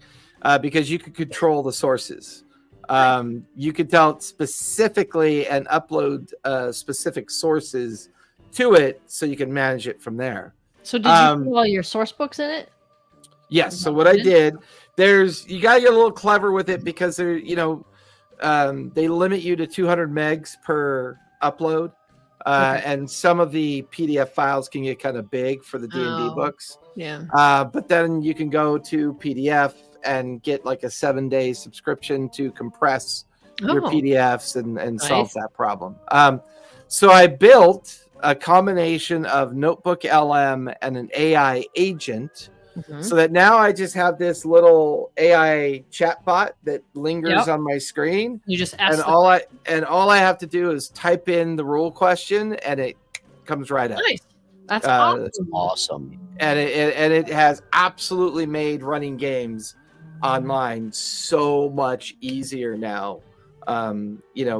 Speaker 2: because you can control the sources. You can tell it specifically and upload specific sources to it so you can manage it from there.
Speaker 3: So did you put all your source books in it?
Speaker 2: Yes. So what I did, you got to get a little clever with it because they're, they limit you to 200 megs per upload. And some of the PDF files can get kind of big for the D&D books.
Speaker 3: Yeah.
Speaker 2: But then you can go to PDF and get like a 7-day subscription to compress your PDFs and solve that problem. So I built a combination of Notebook LM and an AI agent so that now I just have this little AI chatbot that lingers on my screen.
Speaker 3: You just ask
Speaker 2: all I have to do is type in the rule question and it comes right up.
Speaker 3: Nice. That's
Speaker 1: awesome.
Speaker 2: And it has absolutely made running games online so much easier now.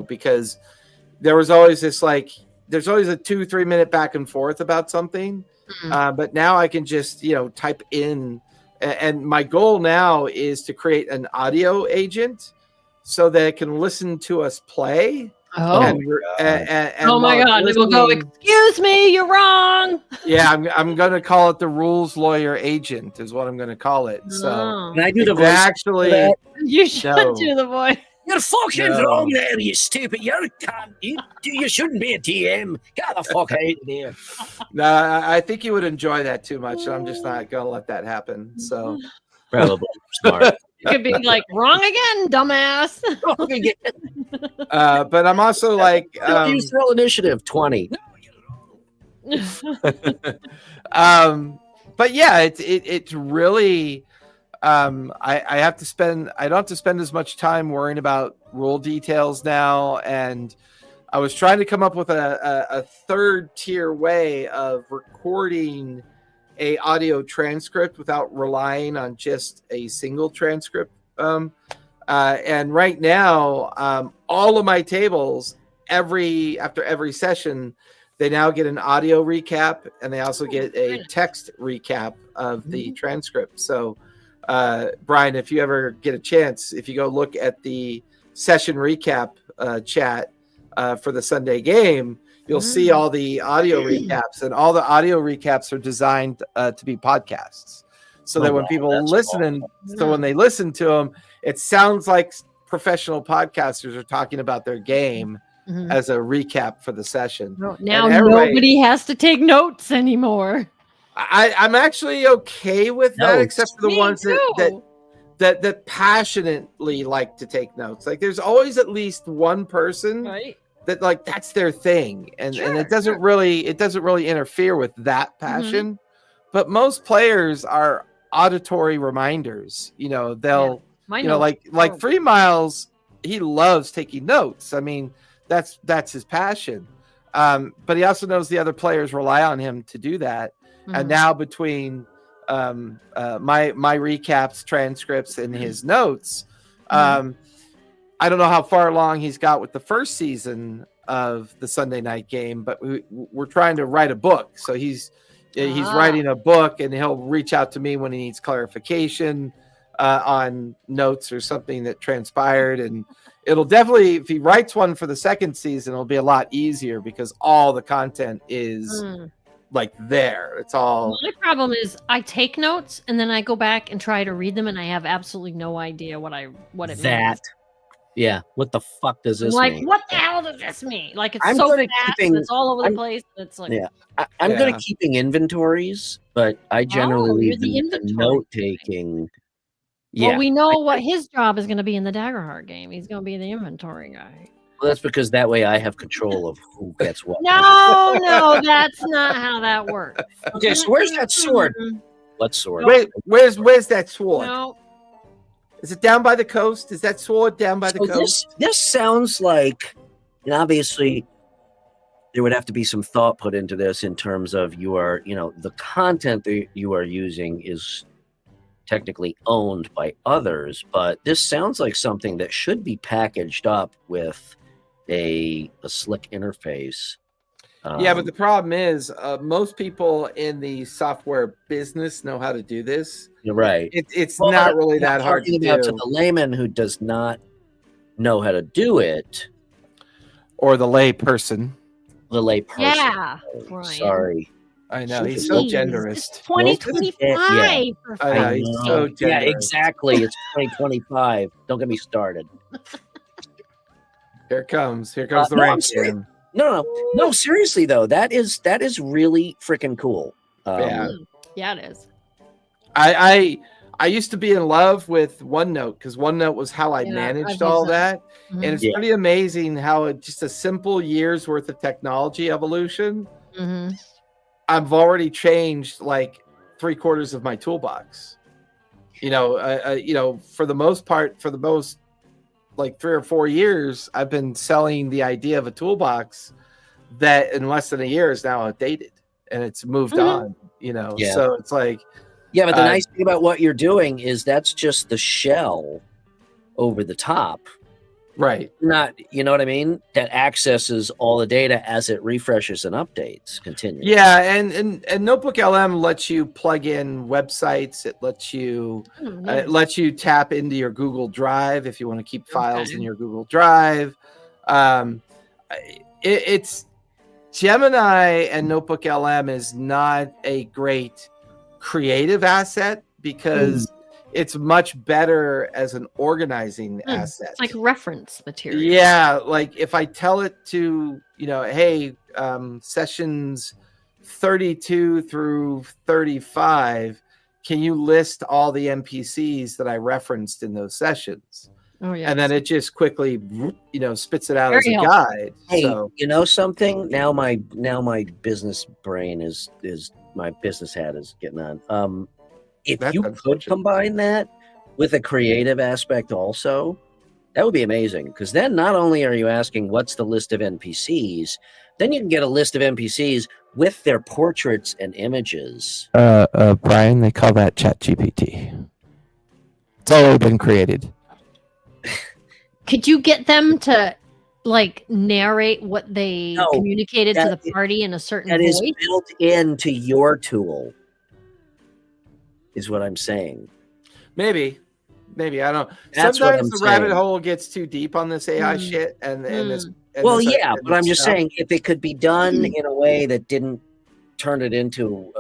Speaker 2: Because there was always this there's always a 2-3 minute back and forth about something. But now I can just, type in, and my goal now is to create an audio agent so that it can listen to us play.
Speaker 3: Oh my God! It will go. Excuse me, you're wrong.
Speaker 2: Yeah, I'm going to call it the rules lawyer agent is what I'm going to call it. So
Speaker 1: can I do the voice?
Speaker 2: Actually,
Speaker 3: you should do the voice.
Speaker 1: You're fucking wrong there, you stupid. You shouldn't be a TM. Get the fuck out of there.
Speaker 2: No, I think you would enjoy that too much. I'm just not going to let that happen. So
Speaker 1: probably smart.
Speaker 3: You could be like, wrong again, dumbass.
Speaker 2: But I'm also
Speaker 1: use roll initiative 20.
Speaker 2: But yeah, it's really. I don't have to spend as much time worrying about rule details now. And I was trying to come up with a third tier way of recording a audio transcript without relying on just a single transcript. And right now, all of my tables, after every session, they now get an audio recap and they also get a text recap of the transcript. So, Brian, if you ever get a chance, if you go look at the session recap chat for the Sunday game, you'll see all the audio recaps, and all the audio recaps are designed to be podcasts, so that when people listen, when they listen to them, it sounds like professional podcasters are talking about their game as a recap for the session.
Speaker 3: Now nobody has to take notes anymore.
Speaker 2: I'm actually okay with that, except for the ones that passionately like to take notes. Like there's always at least one person that that's their thing, and it doesn't really interfere with that passion. But most players are auditory reminders. They'll like 3 Miles. He loves taking notes. I mean, that's his passion. But he also knows the other players rely on him to do that. And now between my recaps, transcripts, and his notes, I don't know how far along he's got with the first season of the Sunday night game, but we're trying to write a book. So he's writing a book, and he'll reach out to me when he needs clarification on notes or something that transpired. And it'll definitely, if he writes one for the second season, it'll be a lot easier because all the content is there. It's all.
Speaker 3: My problem is I take notes and then I go back and try to read them, and I have absolutely no idea what it means.
Speaker 1: Yeah, what the fuck does this mean?
Speaker 3: What the hell does this mean? Like it's so fast, it's all over the place. It's like
Speaker 1: I'm good at keeping inventories, but I generally leave the note taking. Yeah,
Speaker 3: well, we know what his job is going to be in the Daggerheart game. He's going to be the inventory guy.
Speaker 1: Well, that's because that way I have control of who gets what.
Speaker 3: No, that's not how that works.
Speaker 1: Okay, so where's that sword? What sword?
Speaker 2: Wait, where's that sword?
Speaker 3: No.
Speaker 2: Is it down by the coast? Is that sword down by the coast?
Speaker 1: This sounds like, and obviously, there would have to be some thought put into this in terms of the content that you are using is technically owned by others, but this sounds like something that should be packaged up with a slick interface.
Speaker 2: Yeah, but the problem is most people in the software business know how to do this.
Speaker 1: You're right.
Speaker 2: It's not really that hard to do.
Speaker 1: To the layman who does not know how to do it,
Speaker 2: or the lay person.
Speaker 1: The lay person.
Speaker 3: Yeah,
Speaker 1: Brian. Sorry.
Speaker 2: I know, he's so genderist.
Speaker 3: 2025.
Speaker 2: I know, he's so genderist.
Speaker 1: Yeah, exactly. It's 2025. Don't get me started.
Speaker 2: Here comes the ranking.
Speaker 1: No, seriously though, that is really freaking cool.
Speaker 3: Yeah, it is.
Speaker 2: I used to be in love with OneNote because OneNote was how I managed all that. Mm-hmm. And it's pretty amazing how just a simple year's worth of technology evolution, I've already changed like 3/4 of my toolbox. For the most part, like 3 or 4 years, I've been selling the idea of a toolbox that in less than a year is now outdated and it's moved on, So it's like,
Speaker 1: yeah, but the nice thing about what you're doing is that's just the shell over the top.
Speaker 2: Right.
Speaker 1: Not, you know what I mean? That accesses all the data as it refreshes and updates continually.
Speaker 2: Yeah, and Notebook LM lets you plug in websites. It lets you tap into your Google Drive if you want to keep files in your Google Drive. It's Gemini and Notebook LM is not a great creative asset because it's much better as an organizing asset.
Speaker 3: It's like reference material.
Speaker 2: Yeah, like if I tell it to, hey, sessions 32 through 35, can you list all the NPCs that I referenced in those sessions?
Speaker 3: Oh yeah.
Speaker 2: And then it just quickly, spits it out as a guide.
Speaker 1: Hey,
Speaker 2: so
Speaker 1: you know something? Now my business brain is my business hat is getting on. If you could combine that with a creative aspect also, that would be amazing. Because then not only are you asking what's the list of NPCs, then you can get a list of NPCs with their portraits and images.
Speaker 2: Brian, they call that ChatGPT. It's already been created.
Speaker 3: Could you get them to narrate what they communicated to the party in a certain voice?
Speaker 1: That is built into your tool. Is what I'm saying.
Speaker 2: Maybe I don't know.
Speaker 1: That's
Speaker 2: sometimes the rabbit hole gets too deep on this AI shit and this.
Speaker 1: But I'm just saying if it could be done in a way that didn't turn it into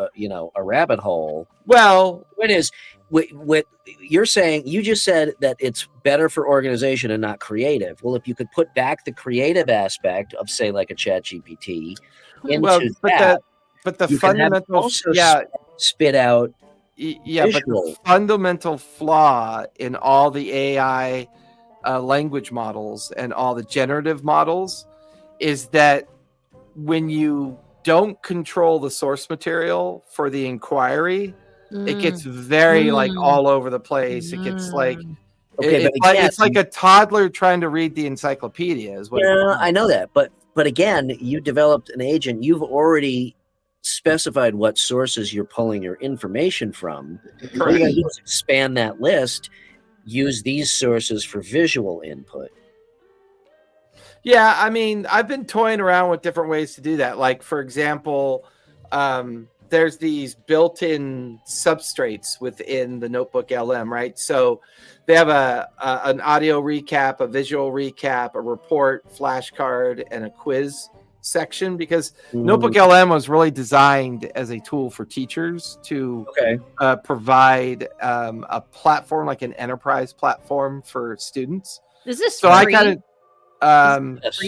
Speaker 1: a rabbit hole.
Speaker 2: Well,
Speaker 1: it is. What you're saying, you just said that it's better for organization and not creative. Well, if you could put back the creative aspect of, say, like a ChatGPT into
Speaker 2: but the fundamental
Speaker 1: spit out.
Speaker 2: Yeah, but the fundamental flaw in all the AI language models and all the generative models is that when you don't control the source material for the inquiry, it gets very all over the place. It gets it's like a toddler trying to read the encyclopedia.
Speaker 1: I know that, but again, you developed an agent. You've already specified what sources you're pulling your information from. All you gotta do is expand that list, use these sources for visual input.
Speaker 2: Yeah, I mean, I've been toying around with different ways to do that. Like, for example, there's these built-in substrates within the Notebook LM, right? So they have an audio recap, a visual recap, a report, flashcard, and a quiz section, because Notebook LM was really designed as a tool for teachers to provide a platform, like an enterprise platform for students.
Speaker 3: Is this
Speaker 2: so
Speaker 3: free?
Speaker 2: I kind of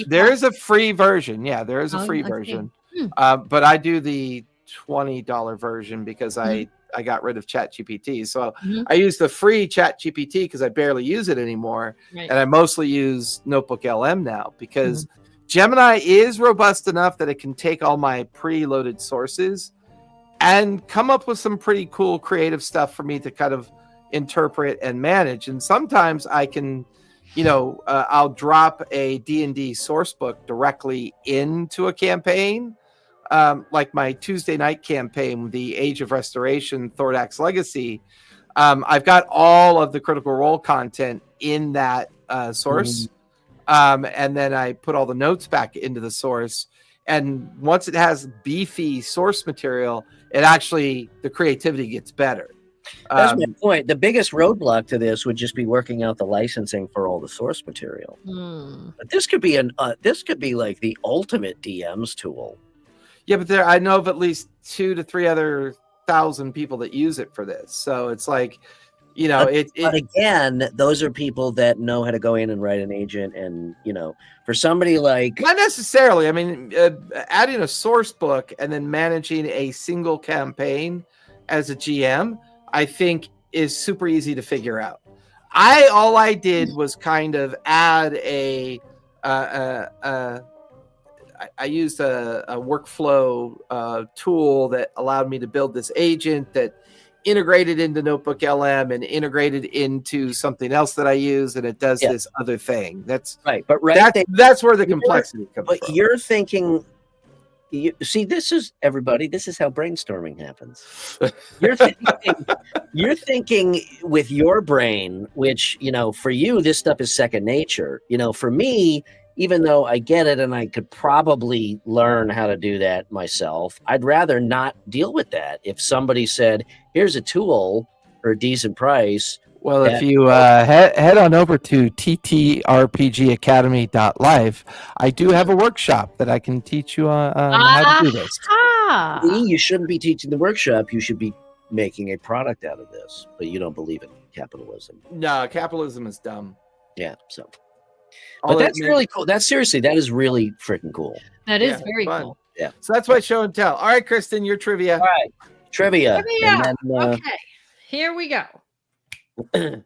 Speaker 2: there is a free version. Yeah, there is a free version. But I do the $20 version because I got rid of ChatGPT. So I use the free ChatGPT because I barely use it anymore. And I mostly use Notebook LM now because Gemini is robust enough that it can take all my preloaded sources and come up with some pretty cool creative stuff for me to kind of interpret and manage. And sometimes I can I'll drop a D&D source book directly into a campaign. Like my Tuesday night campaign, the Age of Restoration, Thordax Legacy. I've got all of the Critical Role content in that source. And then I put all the notes back into the source. And once it has beefy source material, the creativity gets better.
Speaker 1: That's my point. The biggest roadblock to this would just be working out the licensing for all the source material. But this could be like the ultimate DM's tool.
Speaker 2: Yeah, but I know of at least 2,000 to 3,000 people that use it for this. So it's like,
Speaker 1: but again, those are people that know how to go in and write an agent, and for somebody like
Speaker 2: not necessarily. I mean, adding a source book and then managing a single campaign as a GM, I think is super easy to figure out. All I did was kind of add I used a workflow tool that allowed me to build this agent that integrated into Notebook LM and integrated into something else that I use, and it does this other thing. That's
Speaker 1: right, but
Speaker 2: that's where the complexity comes from.
Speaker 1: But you're thinking, see, this is how brainstorming happens. You're thinking with your brain, which for you this stuff is second nature. For me, even though I get it and I could probably learn how to do that myself, I'd rather not deal with that. If somebody said, here's a tool for a decent price.
Speaker 2: Well, if you head on over to ttrpgacademy.live, I do have a workshop that I can teach you on how to do this.
Speaker 1: You shouldn't be teaching the workshop. You should be making a product out of this, but you don't believe in capitalism.
Speaker 2: No, capitalism is dumb.
Speaker 1: Yeah, so... But that's really cool. That is really freaking cool.
Speaker 3: That is very cool.
Speaker 1: Yeah.
Speaker 2: So that's my show and tell. All right, Kristen, your trivia.
Speaker 1: All right. Trivia.
Speaker 3: And then, okay. Here we go. In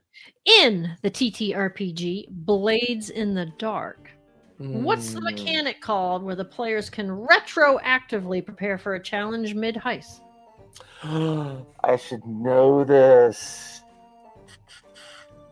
Speaker 3: the TTRPG Blades in the Dark, what's the mechanic called where the players can retroactively prepare for a challenge mid-heist?
Speaker 2: I should know this.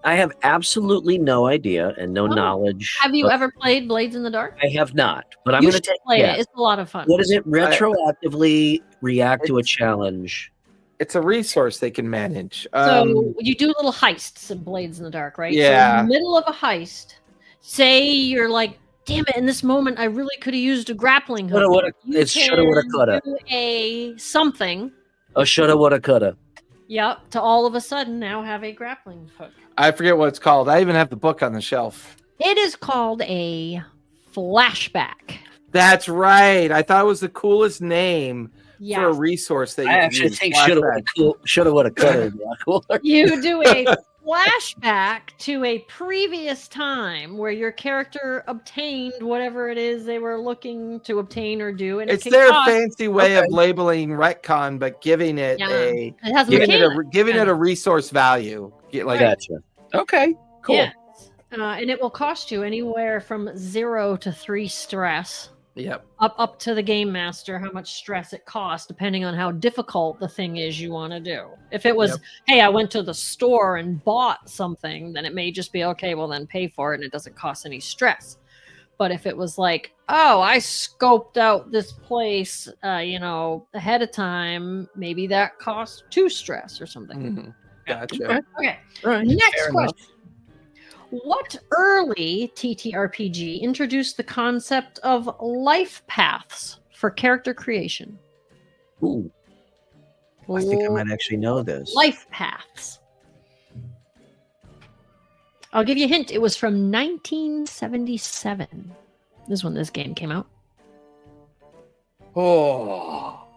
Speaker 1: I have absolutely no idea and no knowledge.
Speaker 3: Have you ever played Blades in the Dark?
Speaker 1: I have not, but I'm going to take
Speaker 3: it. It's a lot of fun.
Speaker 1: What is it? Retroactively react to a challenge.
Speaker 2: It's a resource they can manage.
Speaker 3: So you do little heists in Blades in the Dark, right?
Speaker 2: Yeah.
Speaker 3: So in the middle of a heist, say you're like, damn it, in this moment, I really could have used a grappling hook.
Speaker 1: It's shoulda, woulda, coulda.
Speaker 3: Do a something.
Speaker 1: Oh, shoulda, woulda, coulda.
Speaker 3: Yep, to all of a sudden now have a grappling hook.
Speaker 2: I forget what it's called. I even have the book on the shelf.
Speaker 3: It is called a flashback.
Speaker 2: That's right. I thought it was the coolest name for a resource that you
Speaker 1: I actually think shoulda, woulda, coulda.
Speaker 3: You do a flashback to a previous time where your character obtained whatever it is they were looking to obtain or do. And
Speaker 2: it's their fancy way of labeling retcon, but giving it giving it a resource value.
Speaker 1: Gotcha. Okay, cool.
Speaker 3: Yes. And it will cost you anywhere from 0 to 3 stress.
Speaker 2: Yep.
Speaker 3: Up to the game master, how much stress it costs, depending on how difficult the thing is you want to do. If it was, hey, I went to the store and bought something, then it may just be, okay, well then pay for it and it doesn't cost any stress. But if it was like, oh, I scoped out this place, ahead of time, maybe that costs 2 stress or something.
Speaker 2: Mm-hmm. Gotcha.
Speaker 3: Okay. Right. Next question. What early TTRPG introduced the concept of life paths for character creation?
Speaker 1: Ooh. I think I might actually know this.
Speaker 3: Life paths. I'll give you a hint. It was from 1977. This is when this game came out.
Speaker 2: Oh.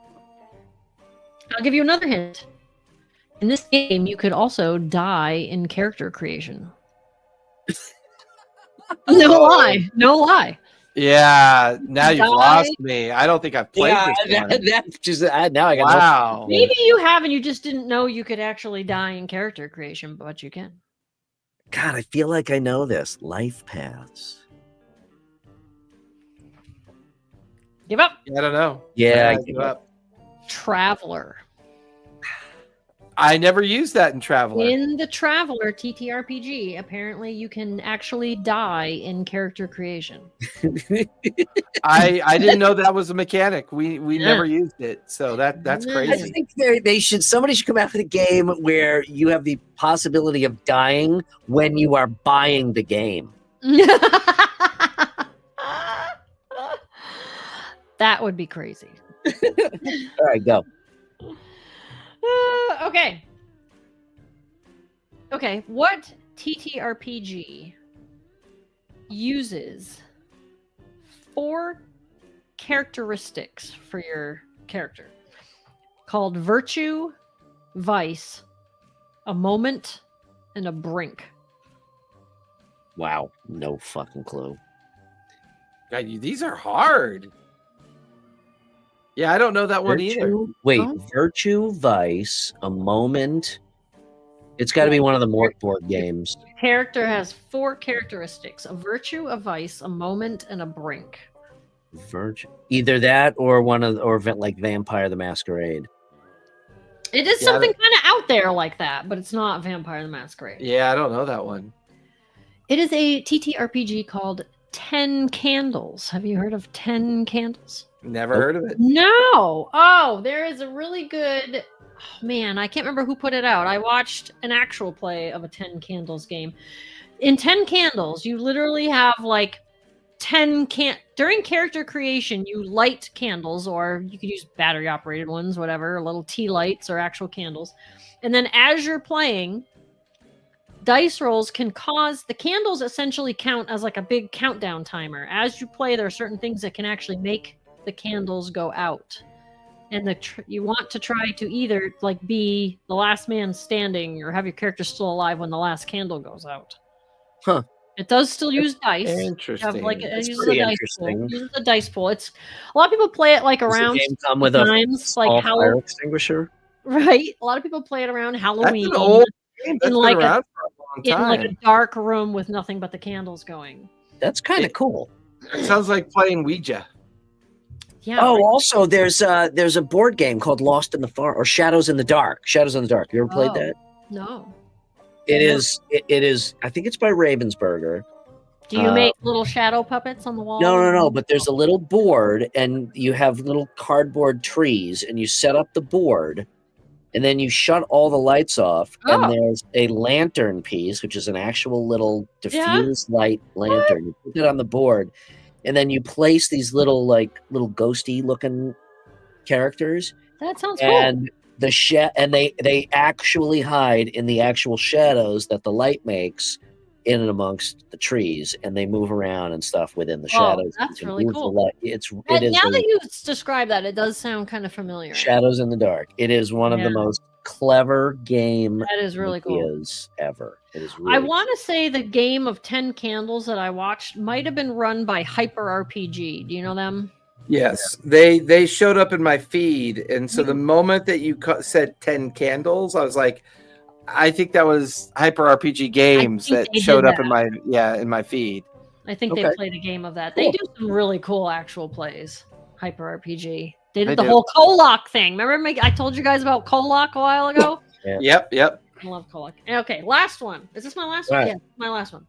Speaker 3: I'll give you another hint. In this game, you could also die in character creation. No lie.
Speaker 2: Yeah, now you've lost me. I don't think I've played this one.
Speaker 1: That's just now I got.
Speaker 2: Wow.
Speaker 3: Maybe you have, and you just didn't know you could actually die in character creation, but you can.
Speaker 1: God, I feel like I know this. Life paths.
Speaker 3: Give up.
Speaker 2: I don't know.
Speaker 1: Yeah, I
Speaker 2: give up.
Speaker 3: Traveler.
Speaker 2: I never used that in Traveler.
Speaker 3: In the Traveler TTRPG, apparently you can actually die in character creation.
Speaker 2: I didn't know that was a mechanic. We
Speaker 3: Yeah.
Speaker 2: never used it, so that's
Speaker 3: Yeah.
Speaker 1: I
Speaker 2: crazy.
Speaker 1: think somebody should come out with a game where you have the possibility of dying when you are buying the game.
Speaker 3: That would be crazy.
Speaker 1: All right, go.
Speaker 3: Okay. Okay, what TTRPG uses 4 characteristics for your character called virtue, vice, a moment, and a brink?
Speaker 1: Wow, no fucking clue.
Speaker 2: God, these are hard. Yeah, I don't know that one either.
Speaker 1: Wait,
Speaker 3: Oh.
Speaker 1: virtue, vice, a moment. It's got to be one of the board games.
Speaker 3: Character has 4 characteristics: a virtue, a vice, a moment, and a brink.
Speaker 1: Virtue, either that or like Vampire the Masquerade.
Speaker 3: It is
Speaker 2: Yeah,
Speaker 3: something kind of out there like that, but it's not Vampire the Masquerade.
Speaker 2: Yeah, I don't know that one.
Speaker 3: It is a TTRPG called 10 Candles. Have you heard of 10 Candles?
Speaker 2: Never heard of it.
Speaker 3: No. Oh, there is a really good. Oh, man, I can't remember who put it out. I watched an actual play of a 10 Candles game. In 10 Candles, you literally have like 10 during character creation, you light candles, or you could use battery operated ones, whatever, little tea lights or actual candles. And then as you're playing, dice rolls can cause the candles essentially count as like a big countdown timer. As you play, there are certain things that can actually make the candles go out, and you want to try to either like be the last man standing or have your character still alive when the last candle goes out.
Speaker 1: Huh.
Speaker 3: It does still use dice.
Speaker 2: Interesting.
Speaker 3: It
Speaker 1: That's
Speaker 3: uses
Speaker 1: pretty
Speaker 3: a dice pool.
Speaker 1: interesting.
Speaker 3: It uses a dice pool. It's a lot of people play it like
Speaker 1: Does the
Speaker 3: around
Speaker 1: game come with a
Speaker 3: times,
Speaker 1: small
Speaker 3: like
Speaker 1: fire extinguisher?
Speaker 3: right. A lot of people play it around
Speaker 2: That's
Speaker 3: Halloween
Speaker 2: an old game. That's been
Speaker 3: like
Speaker 2: around for a long
Speaker 3: in
Speaker 2: time.
Speaker 3: like a dark room with nothing but the candles going.
Speaker 1: That's kind of cool.
Speaker 2: It sounds like playing Ouija.
Speaker 3: Yeah.
Speaker 1: Oh,
Speaker 3: right.
Speaker 1: also there's a board game called Lost in the Far or Shadows in the Dark. Shadows in the Dark. You ever played
Speaker 3: Oh.
Speaker 1: that?
Speaker 3: No.
Speaker 1: It is. I think it's by Ravensburger.
Speaker 3: Do you make little shadow puppets on the wall?
Speaker 1: No. But there's a little board, and you have little cardboard trees, and you set up the board, and then you shut all the lights off, and there's a lantern piece, which is an actual little diffused light lantern. You put it on the board, and then you place these little ghosty looking characters.
Speaker 3: That sounds cool.
Speaker 1: And they actually hide in the actual shadows that the light makes in and amongst the trees, and they move around and stuff within the shadows.
Speaker 3: That's
Speaker 1: You can
Speaker 3: really
Speaker 1: move the
Speaker 3: cool.
Speaker 1: light. It is
Speaker 3: Now that you describe that, it does sound kind of familiar.
Speaker 1: Shadows in the Dark. It is one of the most clever game
Speaker 3: That is really cool.
Speaker 1: ideas ever. It is really
Speaker 3: I want to say the game of 10 Candles that I watched might have been run by Hyper RPG. Do you know them?
Speaker 2: Yes, they showed up in my feed, and so the moment that you said 10 Candles, I was like, I think that was Hyper RPG Games that showed up in my feed.
Speaker 3: I think they played a game of that. They do some really cool actual plays. Hyper RPG. They did the whole Kolak thing. Remember I told you guys about Kolak a while ago?
Speaker 2: Yep.
Speaker 3: I love Kolak. Okay, last one. Is this my last one? Yeah, my last one.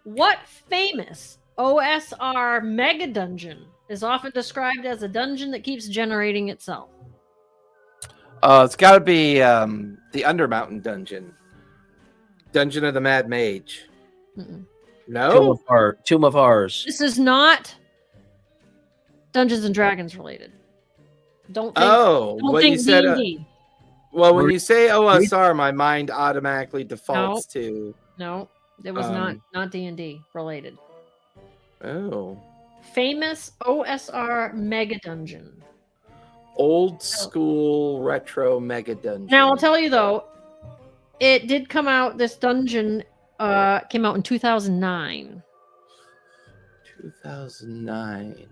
Speaker 3: What famous OSR mega dungeon is often described as a dungeon that keeps generating itself?
Speaker 2: It's got to be the Undermountain Dungeon. Dungeon of the Mad Mage.
Speaker 3: Mm-mm.
Speaker 2: No?
Speaker 1: Tomb of Horrors.
Speaker 3: This is not Dungeons and Dragons related. Don't think.
Speaker 2: What you said.
Speaker 3: D&D.
Speaker 2: Well, when you say OSR, my mind automatically defaults to.
Speaker 3: No, it was not D&D related.
Speaker 2: Oh.
Speaker 3: Famous OSR mega dungeon.
Speaker 2: Old school retro mega dungeon.
Speaker 3: Now I'll tell you though, it did come out. This dungeon came out in 2009.
Speaker 2: 2009.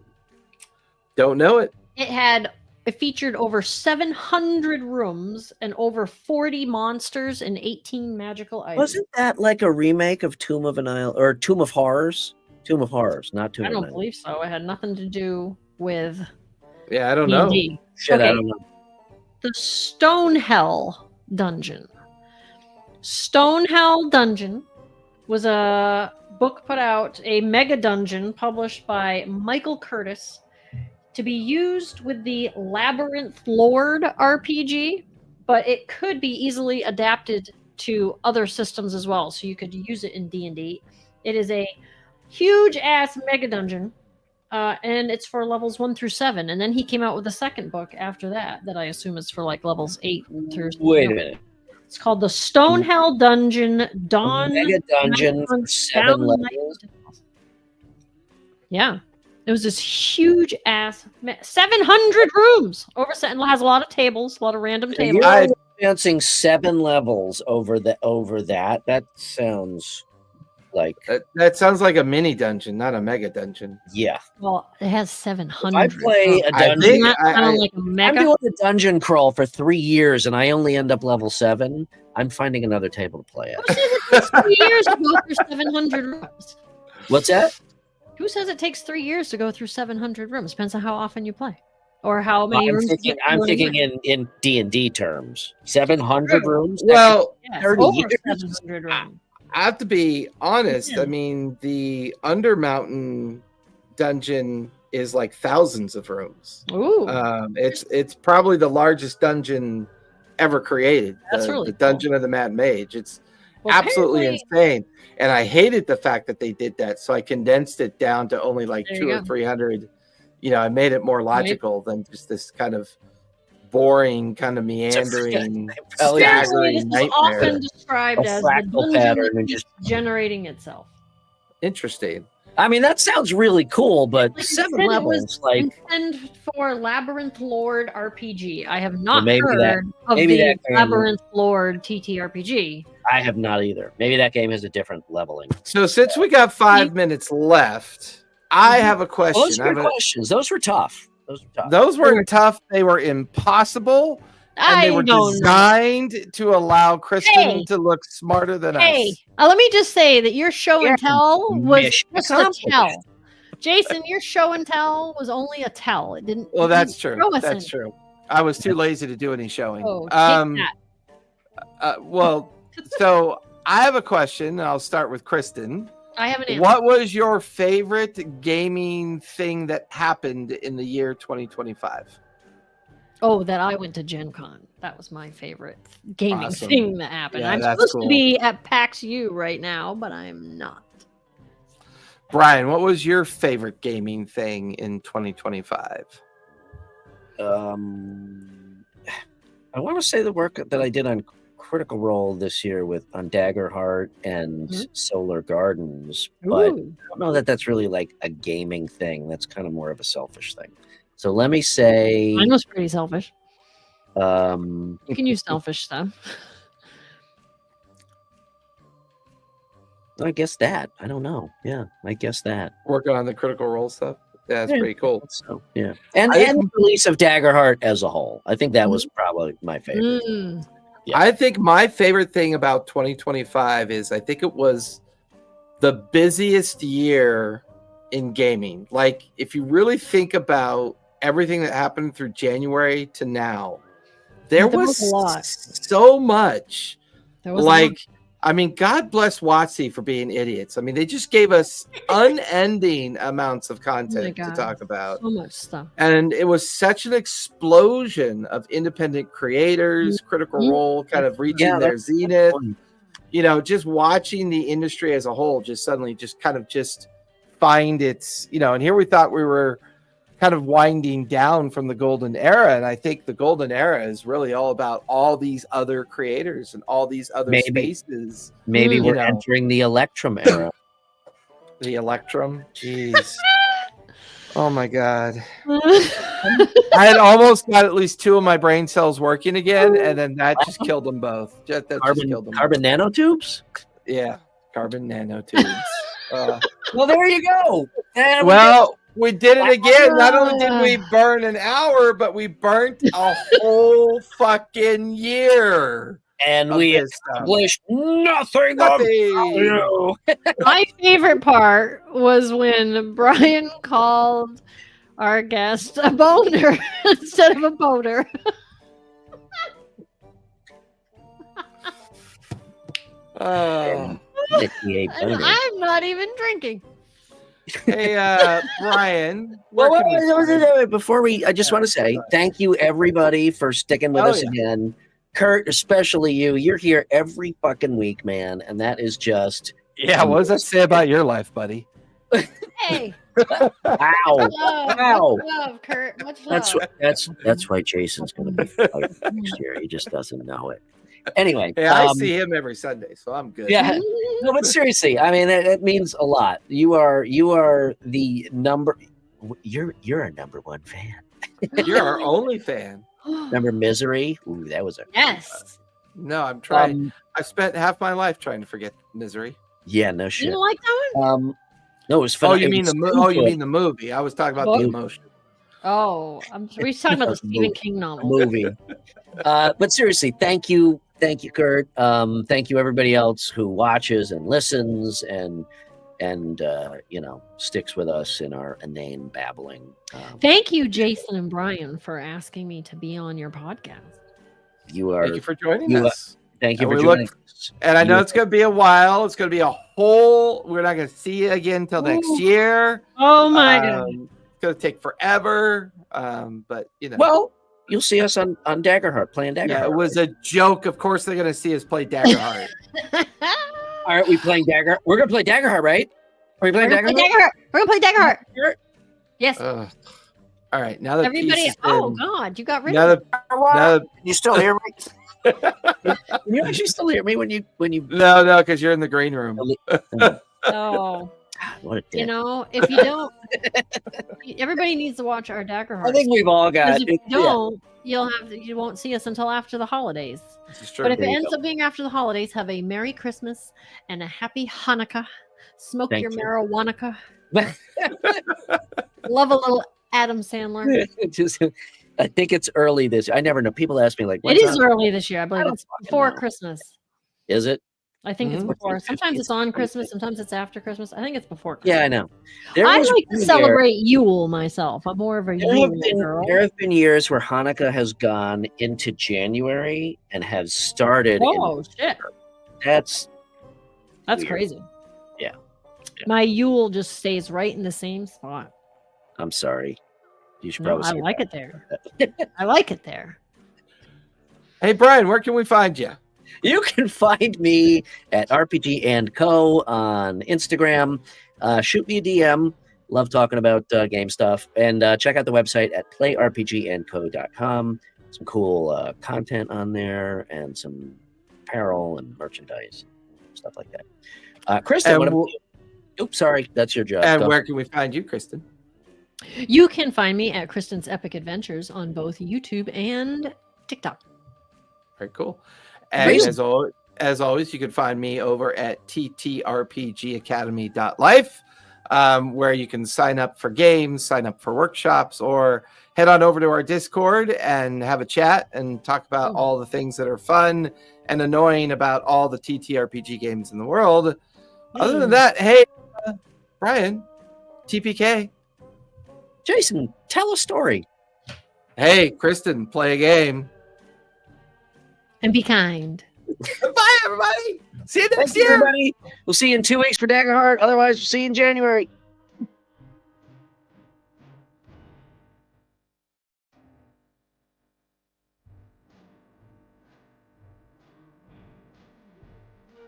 Speaker 2: Don't know it.
Speaker 3: It featured over 700 rooms and over 40 monsters and 18 magical items.
Speaker 1: Wasn't that like a remake of Tomb of Horrors? Tomb of Horrors, not Tomb of
Speaker 3: I don't
Speaker 1: Nile.
Speaker 3: believe so. It had nothing to do with
Speaker 2: Yeah, I don't know.
Speaker 3: D&D.
Speaker 1: Shit,
Speaker 3: Okay.
Speaker 1: I don't know.
Speaker 3: The Stone Hell dungeon. Stonehell Dungeon was a book put out, a mega dungeon published by Michael Curtis to be used with the Labyrinth Lord RPG, but it could be easily adapted to other systems as well, so you could use it in D&D. It is a huge ass mega dungeon, and it's for levels 1 through 7, and then he came out with a second book after that I assume is for like levels 8 through.
Speaker 1: Wait a minute.
Speaker 3: It's called the Stonehell Dungeon Dawn.
Speaker 1: Mega dungeon for 7 levels.
Speaker 3: Yeah. It was this huge ass 700 rooms over and has a lot of tables, a lot of random tables.
Speaker 1: You're advancing 7 levels over that. That sounds like
Speaker 2: that sounds like a mini dungeon, not a mega dungeon.
Speaker 1: Yeah.
Speaker 3: Well, it has 700.
Speaker 1: I play a dungeon.
Speaker 3: Like a mega?
Speaker 1: I'm doing the dungeon crawl for 3 years, and I only end up level 7. I'm finding another table to play at.
Speaker 3: Who says it takes 3 years to go through 700 rooms?
Speaker 1: What's that?
Speaker 3: Who says it takes 3 years to go through 700 rooms? Depends on how often you play, or how many rooms.
Speaker 1: I'm thinking in D&D terms. 700 rooms.
Speaker 2: Well,
Speaker 3: yes,
Speaker 1: 30
Speaker 3: over
Speaker 1: years.
Speaker 3: 700 rooms.
Speaker 2: I have to be honest.
Speaker 3: Yeah.
Speaker 2: I mean, the Undermountain dungeon is like thousands of rooms.
Speaker 3: Ooh,
Speaker 2: It's probably the largest dungeon ever created.
Speaker 3: That's really
Speaker 2: the
Speaker 3: cool.
Speaker 2: Dungeon of the Mad Mage. It's
Speaker 3: well,
Speaker 2: absolutely
Speaker 3: apparently-
Speaker 2: insane, and I hated the fact that they did that. So I condensed it down to only like
Speaker 3: There
Speaker 2: 200
Speaker 3: you
Speaker 2: or
Speaker 3: go.
Speaker 2: 300. I made it more logical than just this kind of boring, kind of meandering,
Speaker 1: Probably
Speaker 3: Apparently, this
Speaker 2: staggering
Speaker 3: is often
Speaker 2: nightmare.
Speaker 3: described
Speaker 1: A
Speaker 3: as the
Speaker 1: fractal
Speaker 3: dungeon
Speaker 1: pattern
Speaker 3: that
Speaker 1: and
Speaker 3: keeps
Speaker 1: just-
Speaker 3: generating itself.
Speaker 2: Interesting.
Speaker 1: I mean, that sounds really cool, but
Speaker 3: Like I
Speaker 1: 7
Speaker 3: said, it
Speaker 1: levels,
Speaker 3: was
Speaker 1: like
Speaker 3: intended for Labyrinth Lord RPG. I have
Speaker 1: Well,
Speaker 3: not
Speaker 1: maybe
Speaker 3: heard of
Speaker 1: maybe
Speaker 3: the
Speaker 1: that game-
Speaker 3: Labyrinth Lord TTRPG.
Speaker 1: I have not either. Maybe that game has a different leveling.
Speaker 2: So since we got 5 minutes left, I have a
Speaker 1: Well,
Speaker 2: question.
Speaker 1: those were questions. Those were tough.
Speaker 2: Those weren't tough. They were impossible. And they were designed to allow Kristen to look smarter than
Speaker 3: Hey,
Speaker 2: us.
Speaker 3: let me just say that your show and tell was
Speaker 1: mission
Speaker 3: just a
Speaker 1: accomplished.
Speaker 3: tell. Jason, your show and tell was only a tell. It didn't.
Speaker 2: Well,
Speaker 3: it
Speaker 2: that's
Speaker 3: didn't
Speaker 2: true.
Speaker 3: show us
Speaker 2: That's
Speaker 3: anything.
Speaker 2: true. I was too lazy to do any showing.
Speaker 3: Oh, take that.
Speaker 2: Well, so I have a question. And I'll start with Kristen.
Speaker 3: I have an answer.
Speaker 2: What was your favorite gaming thing that happened in the year 2025?
Speaker 3: Oh, that I went to Gen Con. That was my favorite gaming
Speaker 2: Awesome.
Speaker 3: thing that happened.
Speaker 2: Yeah,
Speaker 3: I'm
Speaker 2: that's
Speaker 3: supposed
Speaker 2: cool.
Speaker 3: to be at PAX U right now, but I'm not.
Speaker 2: Brian, what was your favorite gaming thing in 2025?
Speaker 1: I want to say the work that I did on Critical Role this year on Daggerheart and Solar Gardens, but I
Speaker 3: Ooh.
Speaker 1: don't know that that's really like a gaming thing. That's kind of more of a selfish thing. So let me say,
Speaker 3: Mine was pretty selfish.
Speaker 1: um,
Speaker 3: You can use selfish stuff.
Speaker 1: I guess that. I don't know. Yeah, I guess that.
Speaker 2: Working on the Critical Role stuff? Yeah, that's
Speaker 1: Yeah.
Speaker 2: pretty cool.
Speaker 1: So yeah, and
Speaker 2: I-
Speaker 1: the release of Daggerheart as a whole. I think that was probably my favorite.
Speaker 3: Mm.
Speaker 1: Yeah.
Speaker 2: I think my favorite thing about 2025 is I think it was the busiest year in gaming. Like, if you really think about everything that happened through January to now, there was
Speaker 3: a lot.
Speaker 2: so much.
Speaker 3: There was a
Speaker 2: Like,
Speaker 3: lot.
Speaker 2: I mean, God bless WotC for being idiots. I mean, they just gave us unending amounts of content to
Speaker 3: God.
Speaker 2: talk about.
Speaker 3: So much stuff.
Speaker 2: And it was such an explosion of independent creators, Critical
Speaker 3: Mhm.
Speaker 2: Role kind of reaching
Speaker 1: Yeah,
Speaker 2: their
Speaker 1: that's
Speaker 2: zenith.
Speaker 1: fun.
Speaker 2: Just watching the industry as a whole just suddenly just kind of just find its, and here we thought we were kind of winding down from the golden era. And I think the golden era is really all about all these other creators and all these other spaces.
Speaker 1: Maybe
Speaker 3: Mm.
Speaker 1: we're entering the Electrum era.
Speaker 2: The Electrum. Jeez. Oh my God.
Speaker 3: I
Speaker 2: I had almost got at least 2 of my brain cells working again, and then that just killed them both. That just killed them.
Speaker 1: Carbon nanotubes.
Speaker 2: Yeah, carbon nanotubes.
Speaker 1: Well, there you go. And
Speaker 2: Well, we did it again. Not only did we burn an hour, but we burnt a whole fucking year.
Speaker 1: and
Speaker 2: of
Speaker 1: we
Speaker 2: this stuff.
Speaker 1: accomplished nothing.
Speaker 2: Nothing.
Speaker 3: My favorite part was when Brian called our guest a boner instead of a boner.
Speaker 1: GTA boner.
Speaker 3: I'm not even drinking.
Speaker 2: Hey, Brian.
Speaker 1: Well,
Speaker 2: where can we-
Speaker 1: wait, before I just want to say thank you everybody for sticking with us again. Kurt, especially you. You're here every fucking week, man, and that is just
Speaker 2: Yeah, what does that say about your life, buddy?
Speaker 3: Hey,
Speaker 1: wow.
Speaker 3: love,
Speaker 1: Wow.
Speaker 3: much love, Kurt. Much love.
Speaker 1: That's why Jason's going to be fired next year. He just doesn't know it. Anyway,
Speaker 2: Hey, I see him every Sunday, so I'm good.
Speaker 1: yeah. No, but seriously, I mean that means a lot. You are the number. You're a number one fan.
Speaker 2: You're our only fan.
Speaker 1: Remember Misery? Ooh, that was a
Speaker 3: Yes.
Speaker 2: No, I'm trying. I spent half my life trying to forget Misery.
Speaker 1: Yeah, no
Speaker 3: You
Speaker 1: shit.
Speaker 3: didn't like that one?
Speaker 1: No, it was
Speaker 2: Oh,
Speaker 1: fun.
Speaker 2: you mean you mean the movie? I was talking about the emotion.
Speaker 3: Oh, we're talking about the Stephen King novel.
Speaker 1: movie. But seriously, thank you, Kurt. Thank you, everybody else who watches and listens and sticks with us in our inane babbling.
Speaker 3: Thank you, Jason and Brian, for asking me to be on your podcast.
Speaker 2: Thank you for joining us.
Speaker 1: Thank you
Speaker 2: And
Speaker 1: for joining us.
Speaker 2: And I know it's going to be a while. It's going to be a whole. We're not going to see you again until next year.
Speaker 3: Oh my god!
Speaker 2: It's going to take forever. But
Speaker 1: Well, you'll see us on Daggerheart playing Daggerheart.
Speaker 2: Yeah, it was a joke. Of course, they're going to see us play Daggerheart.
Speaker 1: All right, we playing Dagger. We're gonna play Daggerheart, right? Are we playing Daggerheart?
Speaker 3: We're gonna play Daggerheart. Yes.
Speaker 2: All right, now that
Speaker 3: Everybody.
Speaker 2: peace has
Speaker 3: Oh
Speaker 2: been-
Speaker 3: God, you got rid
Speaker 2: now
Speaker 3: of
Speaker 2: that, now that-
Speaker 1: You still hear me? Can you actually still hear me when you?
Speaker 2: no, because you're in the green room.
Speaker 3: it. Oh,
Speaker 1: What a dick.
Speaker 3: if you don't, everybody needs to watch our Daggerheart.
Speaker 1: I think we've all got.
Speaker 3: Because if you don't, you won't see us until after the holidays.
Speaker 2: This is true.
Speaker 3: But if it
Speaker 1: There you
Speaker 3: ends
Speaker 1: go.
Speaker 3: up being after the holidays, have a Merry Christmas and a Happy Hanukkah. Smoke
Speaker 1: Thank
Speaker 3: your
Speaker 1: you.
Speaker 3: marijuana. Love a little Adam Sandler.
Speaker 1: I think it's early this. I never know. People ask me like,
Speaker 3: It
Speaker 1: "What's
Speaker 3: is
Speaker 1: up?"
Speaker 3: early this year. I believe
Speaker 1: don't
Speaker 3: it's
Speaker 1: fucking
Speaker 3: before
Speaker 1: know.
Speaker 3: Christmas.
Speaker 1: Is it?
Speaker 3: I think it's
Speaker 2: Mhm.
Speaker 3: before. Sometimes it's on Christmas. Sometimes it's after Christmas. I think it's before Christmas.
Speaker 1: Yeah, I know.
Speaker 3: I
Speaker 1: was
Speaker 3: like to
Speaker 1: one year-
Speaker 3: celebrate Yule myself. I'm more of a Yule girl.
Speaker 1: There have been years where Hanukkah has gone into January and has started.
Speaker 3: Oh shit,
Speaker 1: That's
Speaker 3: that's
Speaker 1: weird.
Speaker 3: crazy.
Speaker 1: Yeah.
Speaker 3: My Yule just stays right in the same spot.
Speaker 1: I'm sorry. You should
Speaker 3: No,
Speaker 1: probably.
Speaker 3: I
Speaker 1: say
Speaker 3: like it there. I like it there.
Speaker 2: Hey, Brian, where can we find you?
Speaker 1: You can find me at RPG and Co on Instagram. Shoot me a DM. Love talking about game stuff. And check out the website at playrpgandco.com. Some cool content on there and some apparel and merchandise, stuff like that. Kristen,
Speaker 2: And
Speaker 1: what about
Speaker 2: we'll-
Speaker 1: you? Oops, sorry, that's your job.
Speaker 2: And
Speaker 1: Go.
Speaker 2: where can we find you, Kristen?
Speaker 3: You can find me at Kristen's Epic Adventures on both YouTube and TikTok.
Speaker 2: Very cool. And
Speaker 1: Amazing.
Speaker 2: as always, you can find me over at ttrpgacademy.life, where you can sign up for games, sign up for workshops, or head on over to our Discord and have a chat and talk about all the things that are fun and annoying about all the TTRPG games in the world. Other than that, hey, Brian, TPK.
Speaker 1: Jason, tell a story.
Speaker 2: Hey, Kristen, play a game.
Speaker 3: And be kind.
Speaker 2: Bye, everybody. See you next
Speaker 1: Thank you,
Speaker 2: year.
Speaker 1: everybody. We'll see you in 2 weeks for Daggerheart. Otherwise, we'll see you in January.